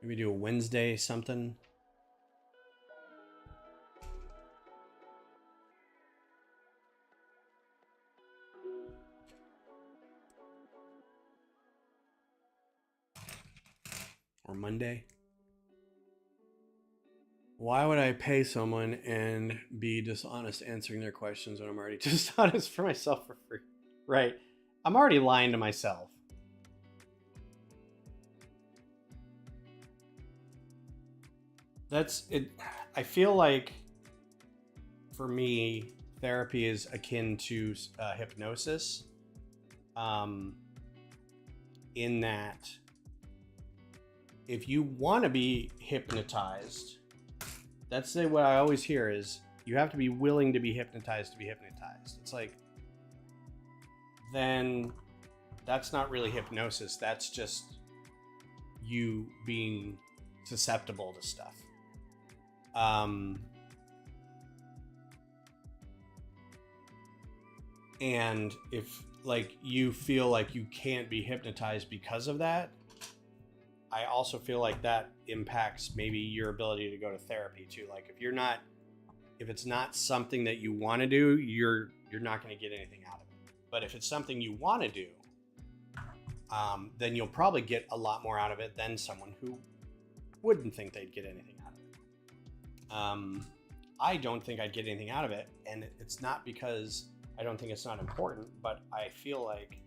Maybe do a Wednesday something. Or Monday. Why would I pay someone and be dishonest answering their questions when I'm already dishonest for myself for free? Right. I'm already lying to myself. That's it. I feel like for me, therapy is akin to hypnosis. In that, if you want to be hypnotized, that's what I always hear is you have to be willing to be hypnotized to be hypnotized. It's like, then that's not really hypnosis. That's just you being susceptible to stuff. And if like you feel like you can't be hypnotized because of that, I also feel like that impacts maybe your ability to go to therapy too. Like if it's not something that you want to do, you're not going to get anything out of it. But if it's something you want to do, then you'll probably get a lot more out of it than someone who wouldn't think they'd get anything out of it. I don't think I'd get anything out of it, and it's not because I don't think it's not important, but I feel like,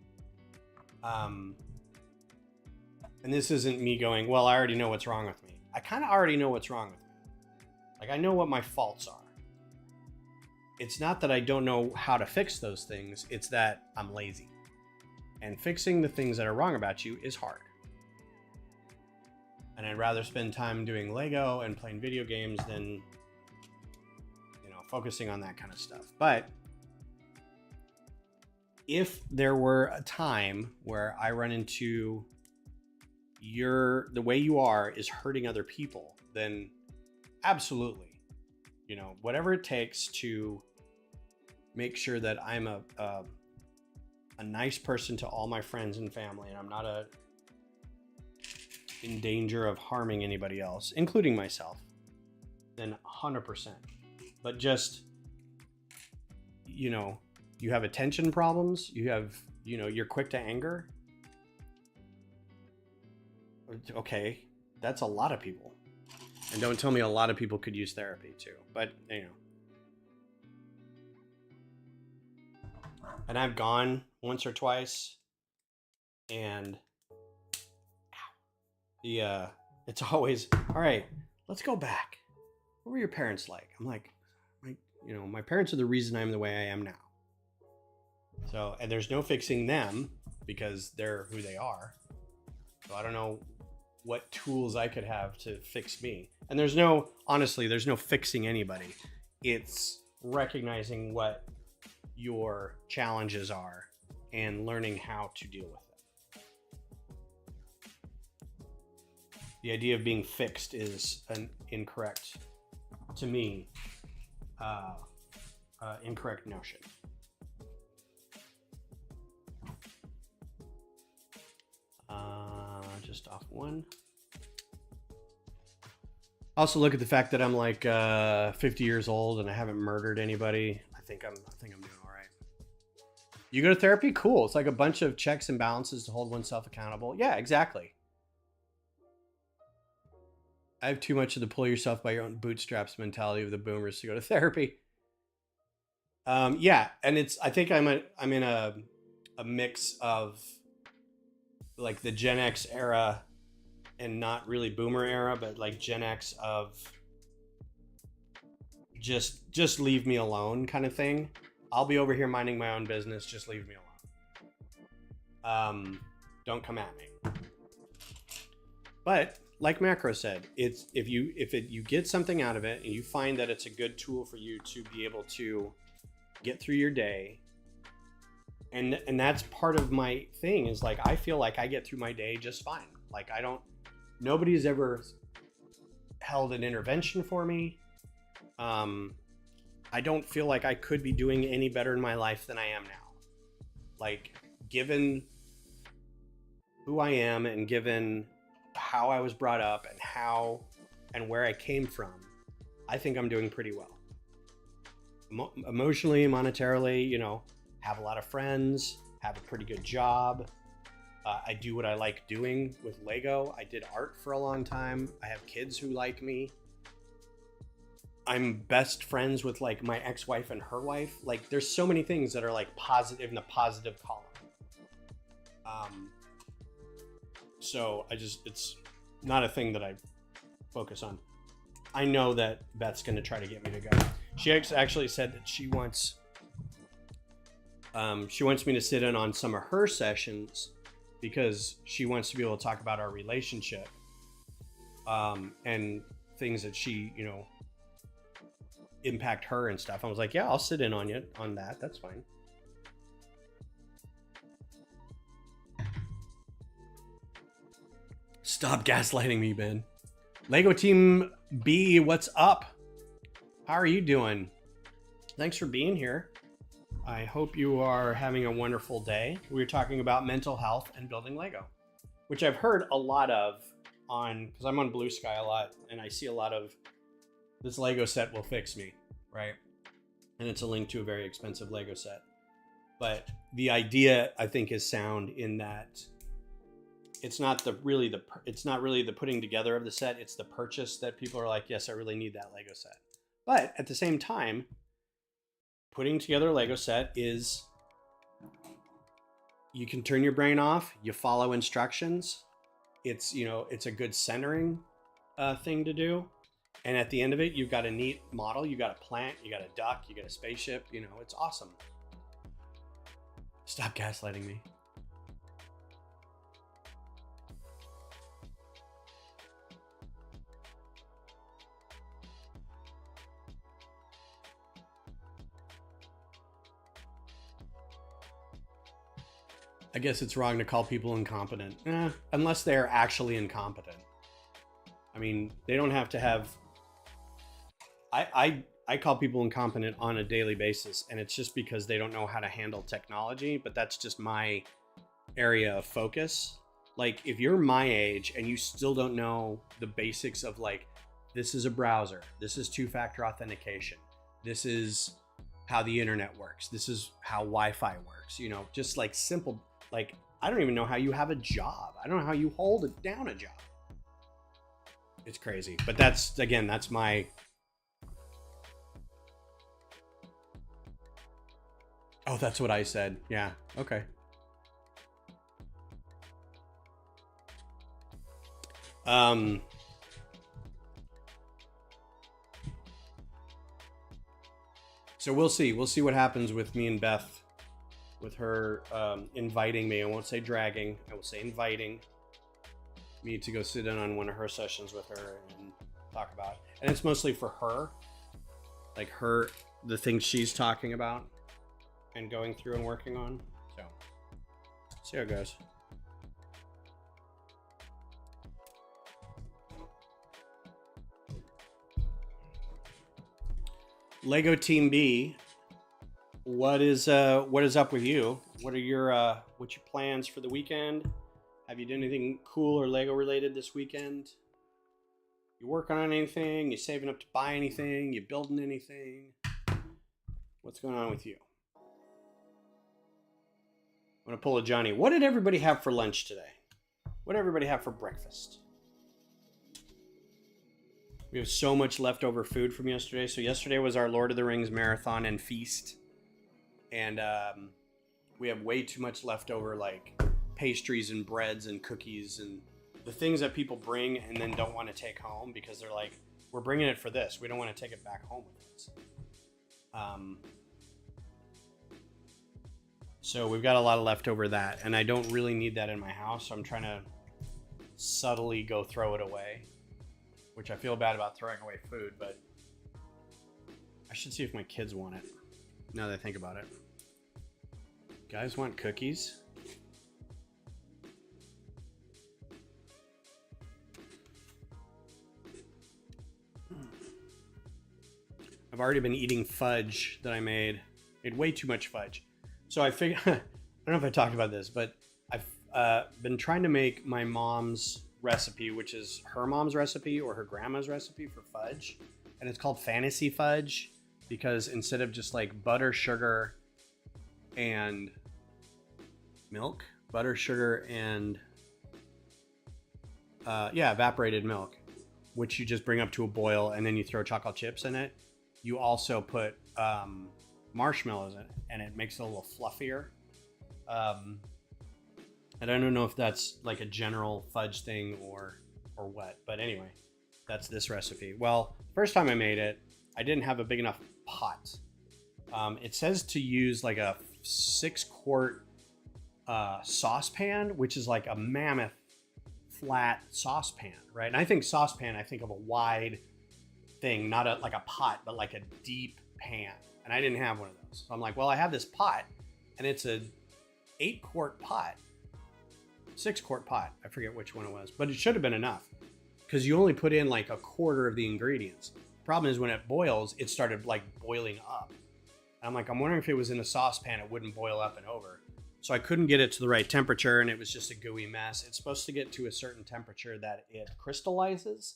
and this isn't me going, well, I already know what's wrong with me. I kind of already know what's wrong with me. Like, I know what my faults are. It's not that I don't know how to fix those things. It's that I'm lazy. And fixing the things that are wrong about you is hard. And I'd rather spend time doing Lego and playing video games than, focusing on that kind of stuff. But if there were a time where I run into the way you are is hurting other people, then absolutely, whatever it takes to make sure that I'm a nice person to all my friends and family, and I'm not in danger of harming anybody else, including myself, then 100%. But just, you have attention problems, you're quick to anger. Okay, that's a lot of people. And don't tell me a lot of people could use therapy too. But, and I've gone once or twice, and it's always, all right, let's go back. What were your parents like? I'm like, my parents are the reason I'm the way I am now. So, and there's no fixing them because they're who they are. So I don't know what tools I could have to fix me. And honestly, there's no fixing anybody. It's recognizing what your challenges are and learning how to deal with them. The idea of being fixed is an incorrect, to me, incorrect notion. Just off one. Also look at the fact that I'm like 50 years old and I haven't murdered anybody. I think I'm doing all right. You go to therapy? Cool. It's like a bunch of checks and balances to hold oneself accountable. Yeah, exactly. I have too much of the pull yourself by your own bootstraps mentality of the boomers to go to therapy. Yeah, and I think I'm in a mix of like the Gen X era and not really boomer era, but like Gen X of just leave me alone kind of thing. I'll be over here minding my own business. Just leave me alone. Don't come at me. But like Macro said, it's if you get something out of it and you find that it's a good tool for you to be able to get through your day. And that's part of my thing is like, I feel like I get through my day just fine. Like nobody's ever held an intervention for me. I don't feel like I could be doing any better in my life than I am now. Like, given who I am and given how I was brought up and how and where I came from, I think I'm doing pretty well. Emotionally, monetarily, you know, have a lot of friends, have a pretty good job. I do what I like doing with Lego. I did art for a long time. I have kids who like me. I'm best friends with like my ex-wife and her wife. Like there's so many things that are like positive in the positive column. So it's not a thing that I focus on. I know that Beth's going to try to get me to go. She actually said that she wants me to sit in on some of her sessions because she wants to be able to talk about our relationship and things that she, you know, impact her and stuff. I was like, yeah, I'll sit in on you on that. That's fine. Stop gaslighting me, Ben. Lego Team B, what's up? How are you doing? Thanks for being here. I hope you are having a wonderful day. We're talking about mental health and building Lego, which I've heard a lot of on, because I'm on Blue Sky a lot, and I see a lot of this Lego set will fix me, right? And it's a link to a very expensive Lego set. But the idea, I think, is sound in that it's not really the putting together of the set, it's the purchase that people are like, yes, I really need that Lego set. But at the same time, putting together a Lego set is, you can turn your brain off, you follow instructions. It's, you know, it's a good centering thing to do. And at the end of it, you've got a neat model, you got a plant, you got a duck, you got a spaceship, you know, it's awesome. Stop gaslighting me. I guess it's wrong to call people incompetent. Unless they're actually incompetent. I mean, they don't have to have... I call people incompetent on a daily basis, and it's just because they don't know how to handle technology, but that's just my area of focus. Like, if you're my age and you still don't know the basics of, like, this is a browser, this is two-factor authentication, this is how the internet works, this is how Wi-Fi works, you know, just like simple... Like, I don't even know how you have a job. I don't know how you hold it down a job. It's crazy. But that's, again, that's my... Oh, that's what I said. Yeah. Okay. So we'll see. We'll see what happens with me and Beth. With her inviting me. I won't say dragging, I will say inviting me to go sit in on one of her sessions with her and talk about. And it's mostly for her, like the things she's talking about and going through and working on. So, see how it goes. Lego Team B. What is up with you? What are your what's your plans for the weekend? Have you done anything cool or Lego related this weekend? You working on anything? You saving up to buy anything? You building anything? What's going on with you? I'm gonna pull a Johnny. What did everybody have for lunch today? What did everybody have for breakfast? We have so much leftover food from yesterday. So yesterday was our Lord of the Rings marathon and feast. And we have way too much leftover, like pastries and breads and cookies and the things that people bring and then don't want to take home because they're like, we're bringing it for this. We don't want to take it back home with us. So we've got a lot of leftover that, and I don't really need that in my house. So I'm trying to subtly go throw it away, which I feel bad about throwing away food, but I should see if my kids want it. Now that I think about it. Guys want cookies? I've already been eating fudge that I made. Made way too much fudge. So I figured, I don't know if I talked about this, but I've been trying to make my mom's recipe, which is her mom's recipe or her grandma's recipe for fudge. And it's called fantasy fudge because instead of just like butter, sugar, and milk, butter, sugar, and evaporated milk, which you just bring up to a boil and then you throw chocolate chips in it. You also put marshmallows in it and it makes it a little fluffier. And I don't know if that's like a general fudge thing or what, but anyway, that's this recipe. Well, first time I made it, I didn't have a big enough pot. It says to use like a 6-quart saucepan, which is like a mammoth flat saucepan, right? And I think saucepan, I think of a wide thing, not like a pot, but like a deep pan. And I didn't have one of those. So I'm like, well, I have this pot and it's a 8-quart pot, 6-quart pot. I forget which one it was, but it should have been enough because you only put in like a quarter of the ingredients. Problem is when it boils, it started like boiling up. And I'm like, I'm wondering if it was in a saucepan, it wouldn't boil up and over. So I couldn't get it to the right temperature and it was just a gooey mess. It's supposed to get to a certain temperature that it crystallizes,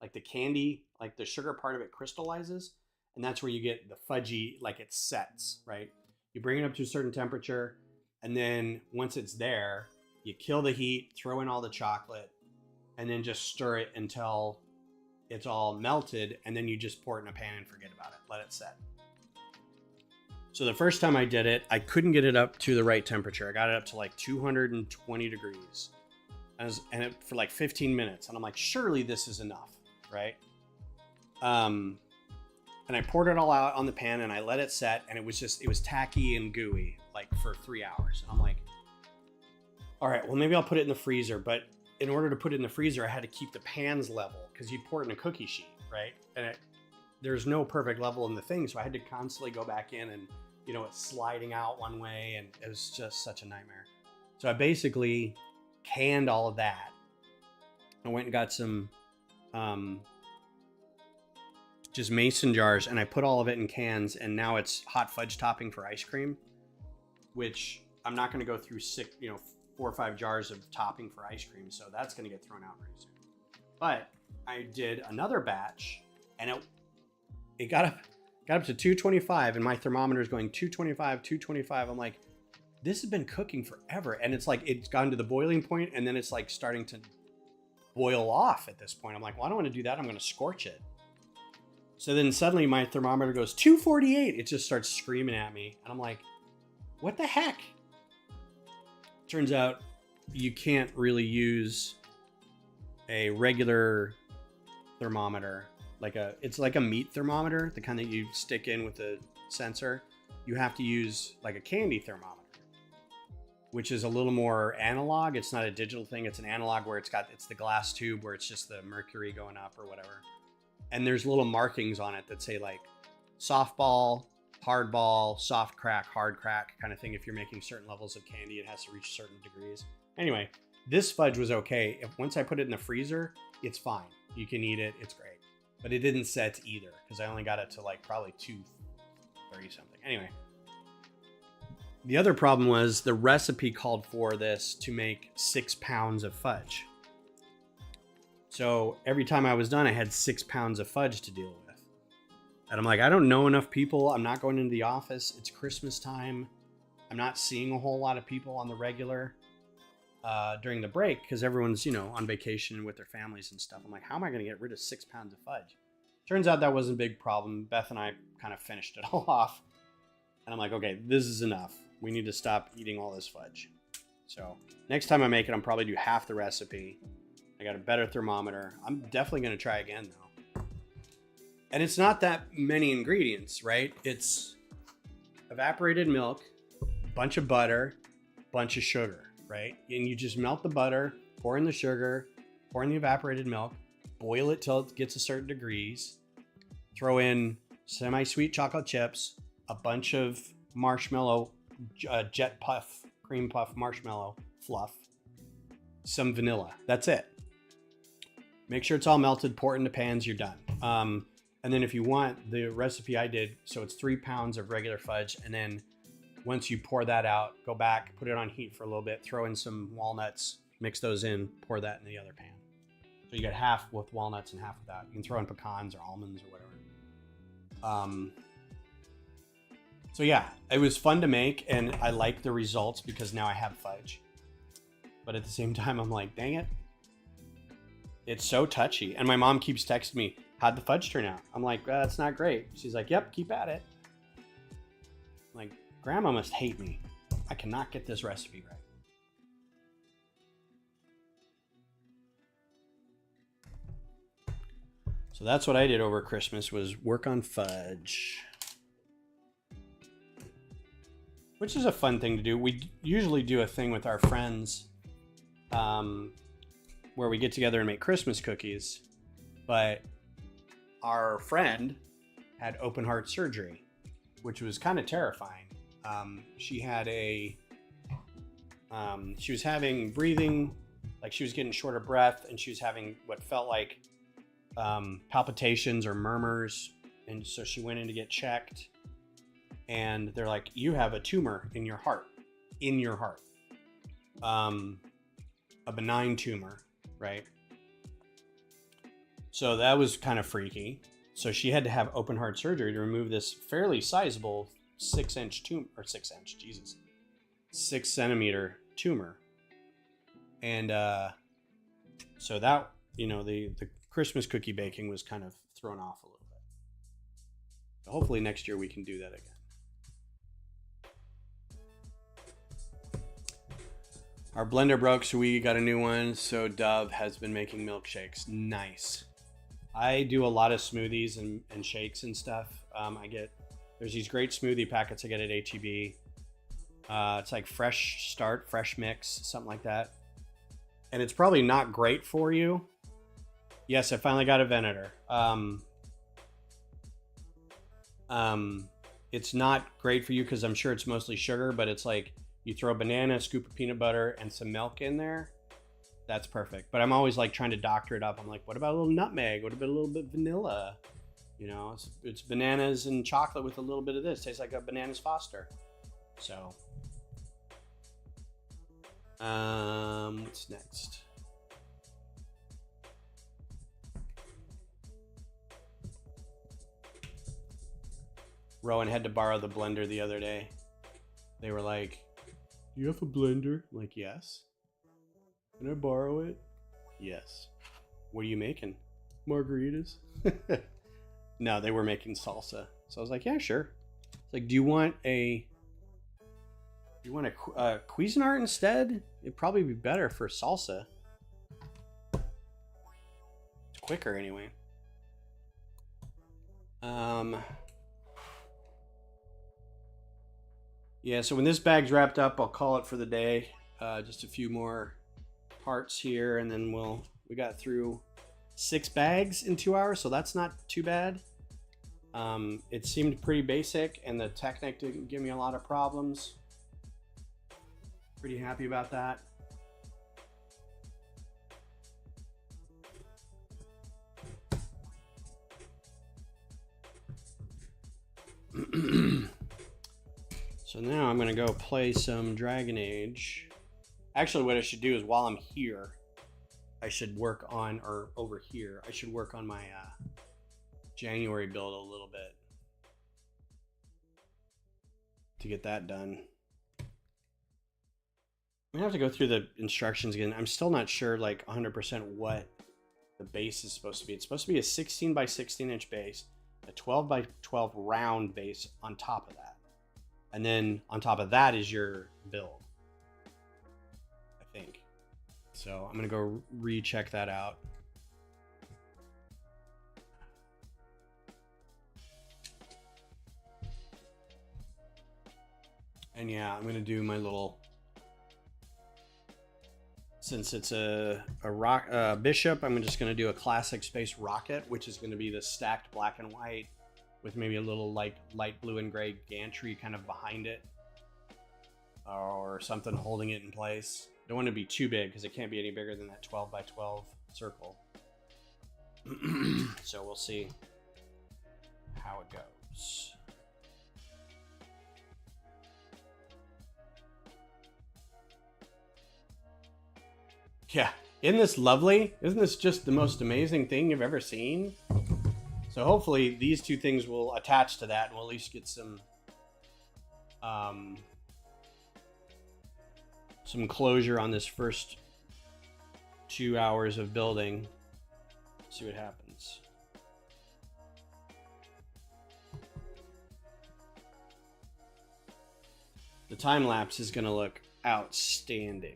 like the candy, like the sugar part of it crystallizes. And that's where you get the fudgy, like it sets, right? You bring it up to a certain temperature. And then once it's there, you kill the heat, throw in all the chocolate, and then just stir it until it's all melted. And then you just pour it in a pan and forget about it. Let it set. So the first time I did it, I couldn't get it up to the right temperature. I got it up to like 220 degrees for like 15 minutes. And I'm like, surely this is enough, right? And I poured it all out on the pan and I let it set and it was tacky and gooey like for 3 hours. And I'm like, all right, well, maybe I'll put it in the freezer. But in order to put it in the freezer, I had to keep the pans level because you pour it in a cookie sheet, right? And there's no perfect level in the thing. So I had to constantly go back in and, it's sliding out one way and it was just such a nightmare. So I basically canned all of that. I went and got some just mason jars and I put all of it in cans and now it's hot fudge topping for ice cream, which I'm not going to go through 4 or 5 jars of topping for ice cream. So that's going to get thrown out pretty soon. But I did another batch and it got up to 225 and my thermometer is going 225, 225. I'm like, this has been cooking forever. And it's like, it's gotten to the boiling point and then it's like starting to boil off at this point. I'm like, well, I don't want to do that. I'm going to scorch it. So then suddenly my thermometer goes 248. It just starts screaming at me. And I'm like, what the heck? Turns out you can't really use a regular thermometer. It's like a meat thermometer, the kind that you stick in with a sensor. You have to use like a candy thermometer, which is a little more analog. It's not a digital thing. It's an analog where it's the glass tube where it's just the mercury going up or whatever. And there's little markings on it that say like softball, hardball, soft crack, hard crack kind of thing. If you're making certain levels of candy, it has to reach certain degrees. Anyway, this fudge was okay. Once I put it in the freezer, it's fine. You can eat it. It's great. But it didn't set either because I only got it to like probably 230 something. Anyway, the other problem was the recipe called for this to make 6 pounds of fudge. So every time I was done, I had 6 pounds of fudge to deal with. And I'm like, I don't know enough people. I'm not going into the office. It's Christmas time. I'm not seeing a whole lot of people on the regular during the break because everyone's, on vacation with their families and stuff. I'm like, how am I going to get rid of 6 pounds of fudge? Turns out that wasn't a big problem. Beth and I kind of finished it all off. And I'm like, okay, this is enough. We need to stop eating all this fudge. So next time I make it, I'm probably do half the recipe. I got a better thermometer. I'm definitely going to try again though. And it's not that many ingredients, right? It's evaporated milk, bunch of butter, bunch of sugar, right? And you just melt the butter, pour in the sugar, pour in the evaporated milk, boil it till it gets a certain degrees, throw in semi-sweet chocolate chips, a bunch of marshmallow, jet puff, cream puff marshmallow fluff, some vanilla. That's it. Make sure it's all melted, pour it into pans, you're done. And then if you want the recipe I did, so it's 3 pounds of regular fudge. And then once you pour that out, go back, put it on heat for a little bit, throw in some walnuts, mix those in, pour that in the other pan. So you get half with walnuts and half without. You can throw in pecans or almonds or whatever. So yeah, it was fun to make, and I like the results because now I have fudge. But at the same time, I'm like, dang it. It's so touchy. And my mom keeps texting me, how'd the fudge turn out? I'm like, it's not great. She's like, yep, keep at it. I'm like, Grandma must hate me. I cannot get this recipe right. So that's what I did over Christmas, was work on fudge. Which is a fun thing to do. We usually do a thing with our friends where we get together and make Christmas cookies. But our friend had open heart surgery, which was kind of terrifying. She had she was having breathing, like she was getting short of breath, and she was having what felt like palpitations or murmurs. And so she went in to get checked, and they're like, you have a tumor in your heart, a benign tumor, right? So that was kind of freaky. So she had to have open heart surgery to remove this fairly sizable 6 centimeter tumor. And so that, the Christmas cookie baking was kind of thrown off a little bit. So hopefully next year we can do that again. Our blender broke, so we got a new one. So Dove has been making milkshakes. Nice. I do a lot of smoothies and shakes and stuff. There's these great smoothie packets I get at HEB. It's like Fresh Start, Fresh Mix, something like that. And it's probably not great for you. Yes, I finally got a Venator. It's not great for you because I'm sure it's mostly sugar, but it's like you throw a banana, a scoop of peanut butter, and some milk in there. That's perfect. But I'm always like trying to doctor it up. I'm like, what about a little nutmeg? What about a little bit of vanilla? It's bananas and chocolate with a little bit of this. Tastes like a bananas Foster. So, what's next? Rowan had to borrow the blender the other day. They were like, do you have a blender? I'm like, yes. Can I borrow it? Yes. What are you making? Margaritas? No, they were making salsa. So I was like, yeah, sure. It's like, do you want a Cuisinart instead? It'd probably be better for salsa. It's quicker anyway. Yeah, so when this bag's wrapped up, I'll call it for the day. Just a few more parts here, and then we got through 6 bags in 2 hours, so that's not too bad. It seemed pretty basic, and the Technic didn't give me a lot of problems. Pretty happy about that. So now I'm gonna go play some Dragon Age. Actually, what I should do is while I'm here, I should work on, or over here, I should work on my January build a little bit to get that done. I'm gonna have to go through the instructions again. I'm still not sure like 100% what the base is supposed to be. It's supposed to be a 16 by 16 inch base, a 12 by 12 round base on top of that. And then on top of that is your build, I think. So I'm gonna go recheck that out. And yeah, I'm gonna do my little, since it's a bishop, I'm just gonna do a classic space rocket, which is gonna be the stacked black and white with maybe a little light blue and gray gantry kind of behind it, or something holding it in place. Don't want to be too big because it can't be any bigger than that 12 by 12 circle. So we'll see how it goes. Yeah, Isn't this lovely? Isn't this just the most amazing thing you've ever seen? So hopefully these two things will attach to that and we'll at least get some closure on this first 2 hours of building. See what happens. The time lapse is going to look outstanding.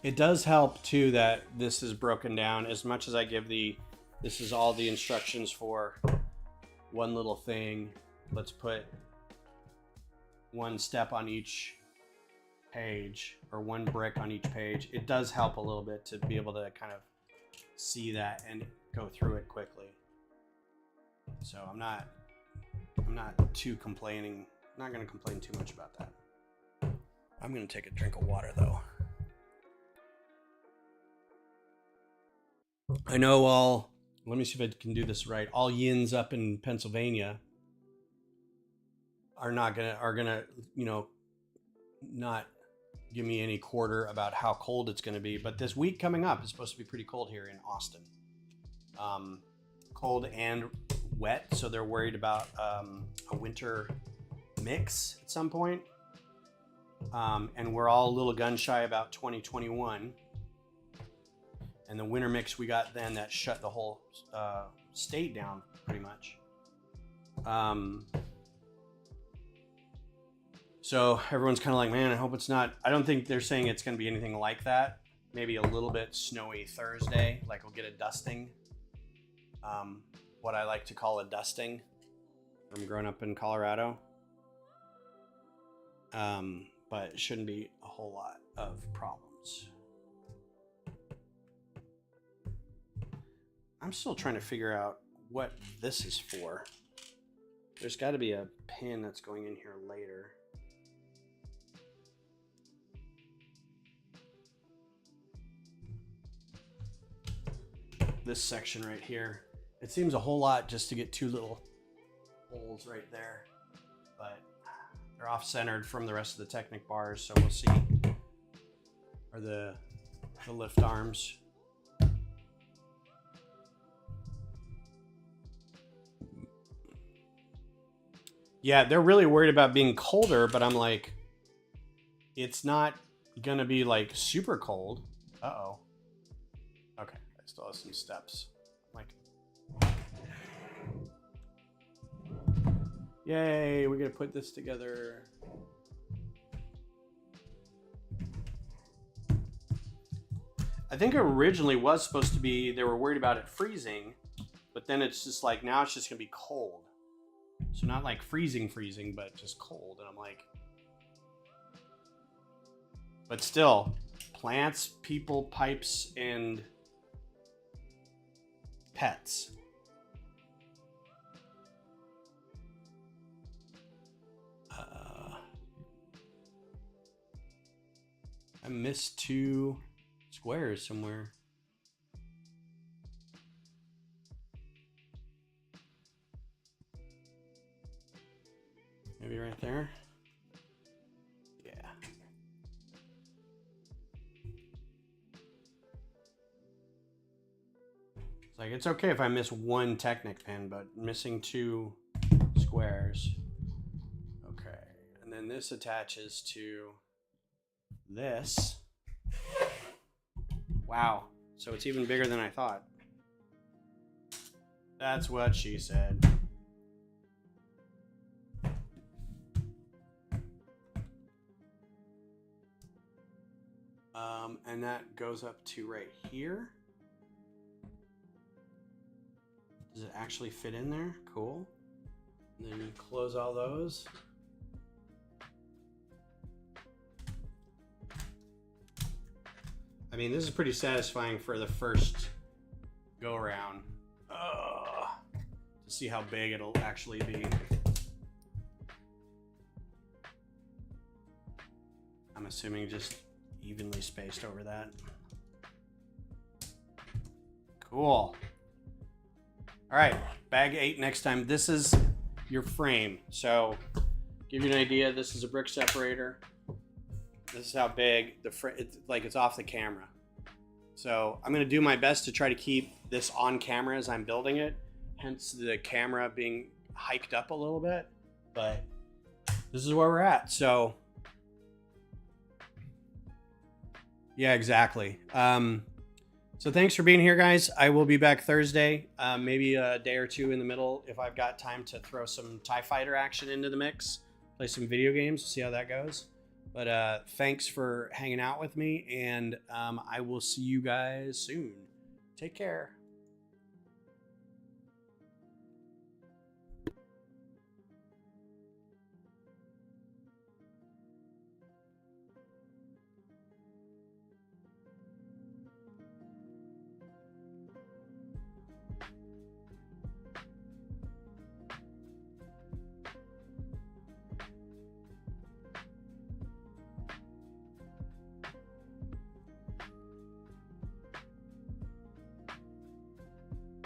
It does help too that this is broken down. As much as I give this is all the instructions for one little thing. Let's put one step on each page, or one brick on each page. It does help a little bit to be able to kind of see that and go through it quickly. So I'm not too complaining. I'm not going to complain too much about that. I'm going to take a drink of water though. I know all, let me see if I can do this right. All yins up in Pennsylvania are gonna, you know, not give me any quarter about how cold it's gonna be. But this week coming up is supposed to be pretty cold here in Austin. Cold and wet, so they're worried about a winter mix at some point. And we're all a little gun shy about 2021. And the winter mix we got then that shut the whole state down pretty much. So everyone's kind of like, man, I hope it's not. I don't think they're saying it's going to be anything like that. Maybe a little bit snowy Thursday, like we'll get a dusting. What I like to call a dusting from growing up in Colorado. But it shouldn't be a whole lot of problems. I'm still trying to figure out what this is for. There's got to be a pin that's going in here later. This section right here. It seems a whole lot just to get two little holes right there. But they're off-centered from the rest of the Technic bars, so we'll see. Or the lift arms. Yeah, they're really worried about being colder, but I'm like, it's not gonna be like super cold. Uh-oh. Okay, I still have some steps. Like, yay, we're gonna put this together. I think originally was supposed to be, they were worried about it freezing, but then it's just like, now it's just gonna be cold. So not like freezing, but just cold. And I'm like, but still, plants, people, pipes, and pets. I missed 2 squares somewhere. Maybe right there. Yeah. It's like, it's okay if I miss 1 Technic pin, but missing 2 squares. Okay. And then this attaches to this. Wow. So it's even bigger than I thought. That's what she said. And that goes up to right here. Does it actually fit in there? Cool. And then you close all those. I mean, this is pretty satisfying for the first go around. To see how big it'll actually be. I'm assuming just evenly spaced over that. Cool. All right, bag 8 next time. This is your frame. So Give you an idea, this is a brick separator. This is how big it's off the camera. So I'm going to do my best to try to keep this on camera as I'm building it, hence the camera being hiked up a little bit, but this is where we're at. So yeah, exactly. So thanks for being here, guys. I will be back Thursday, maybe a day or two in the middle if I've got time to throw some TIE Fighter action into the mix, play some video games, see how that goes. But thanks for hanging out with me, and I will see you guys soon. Take care.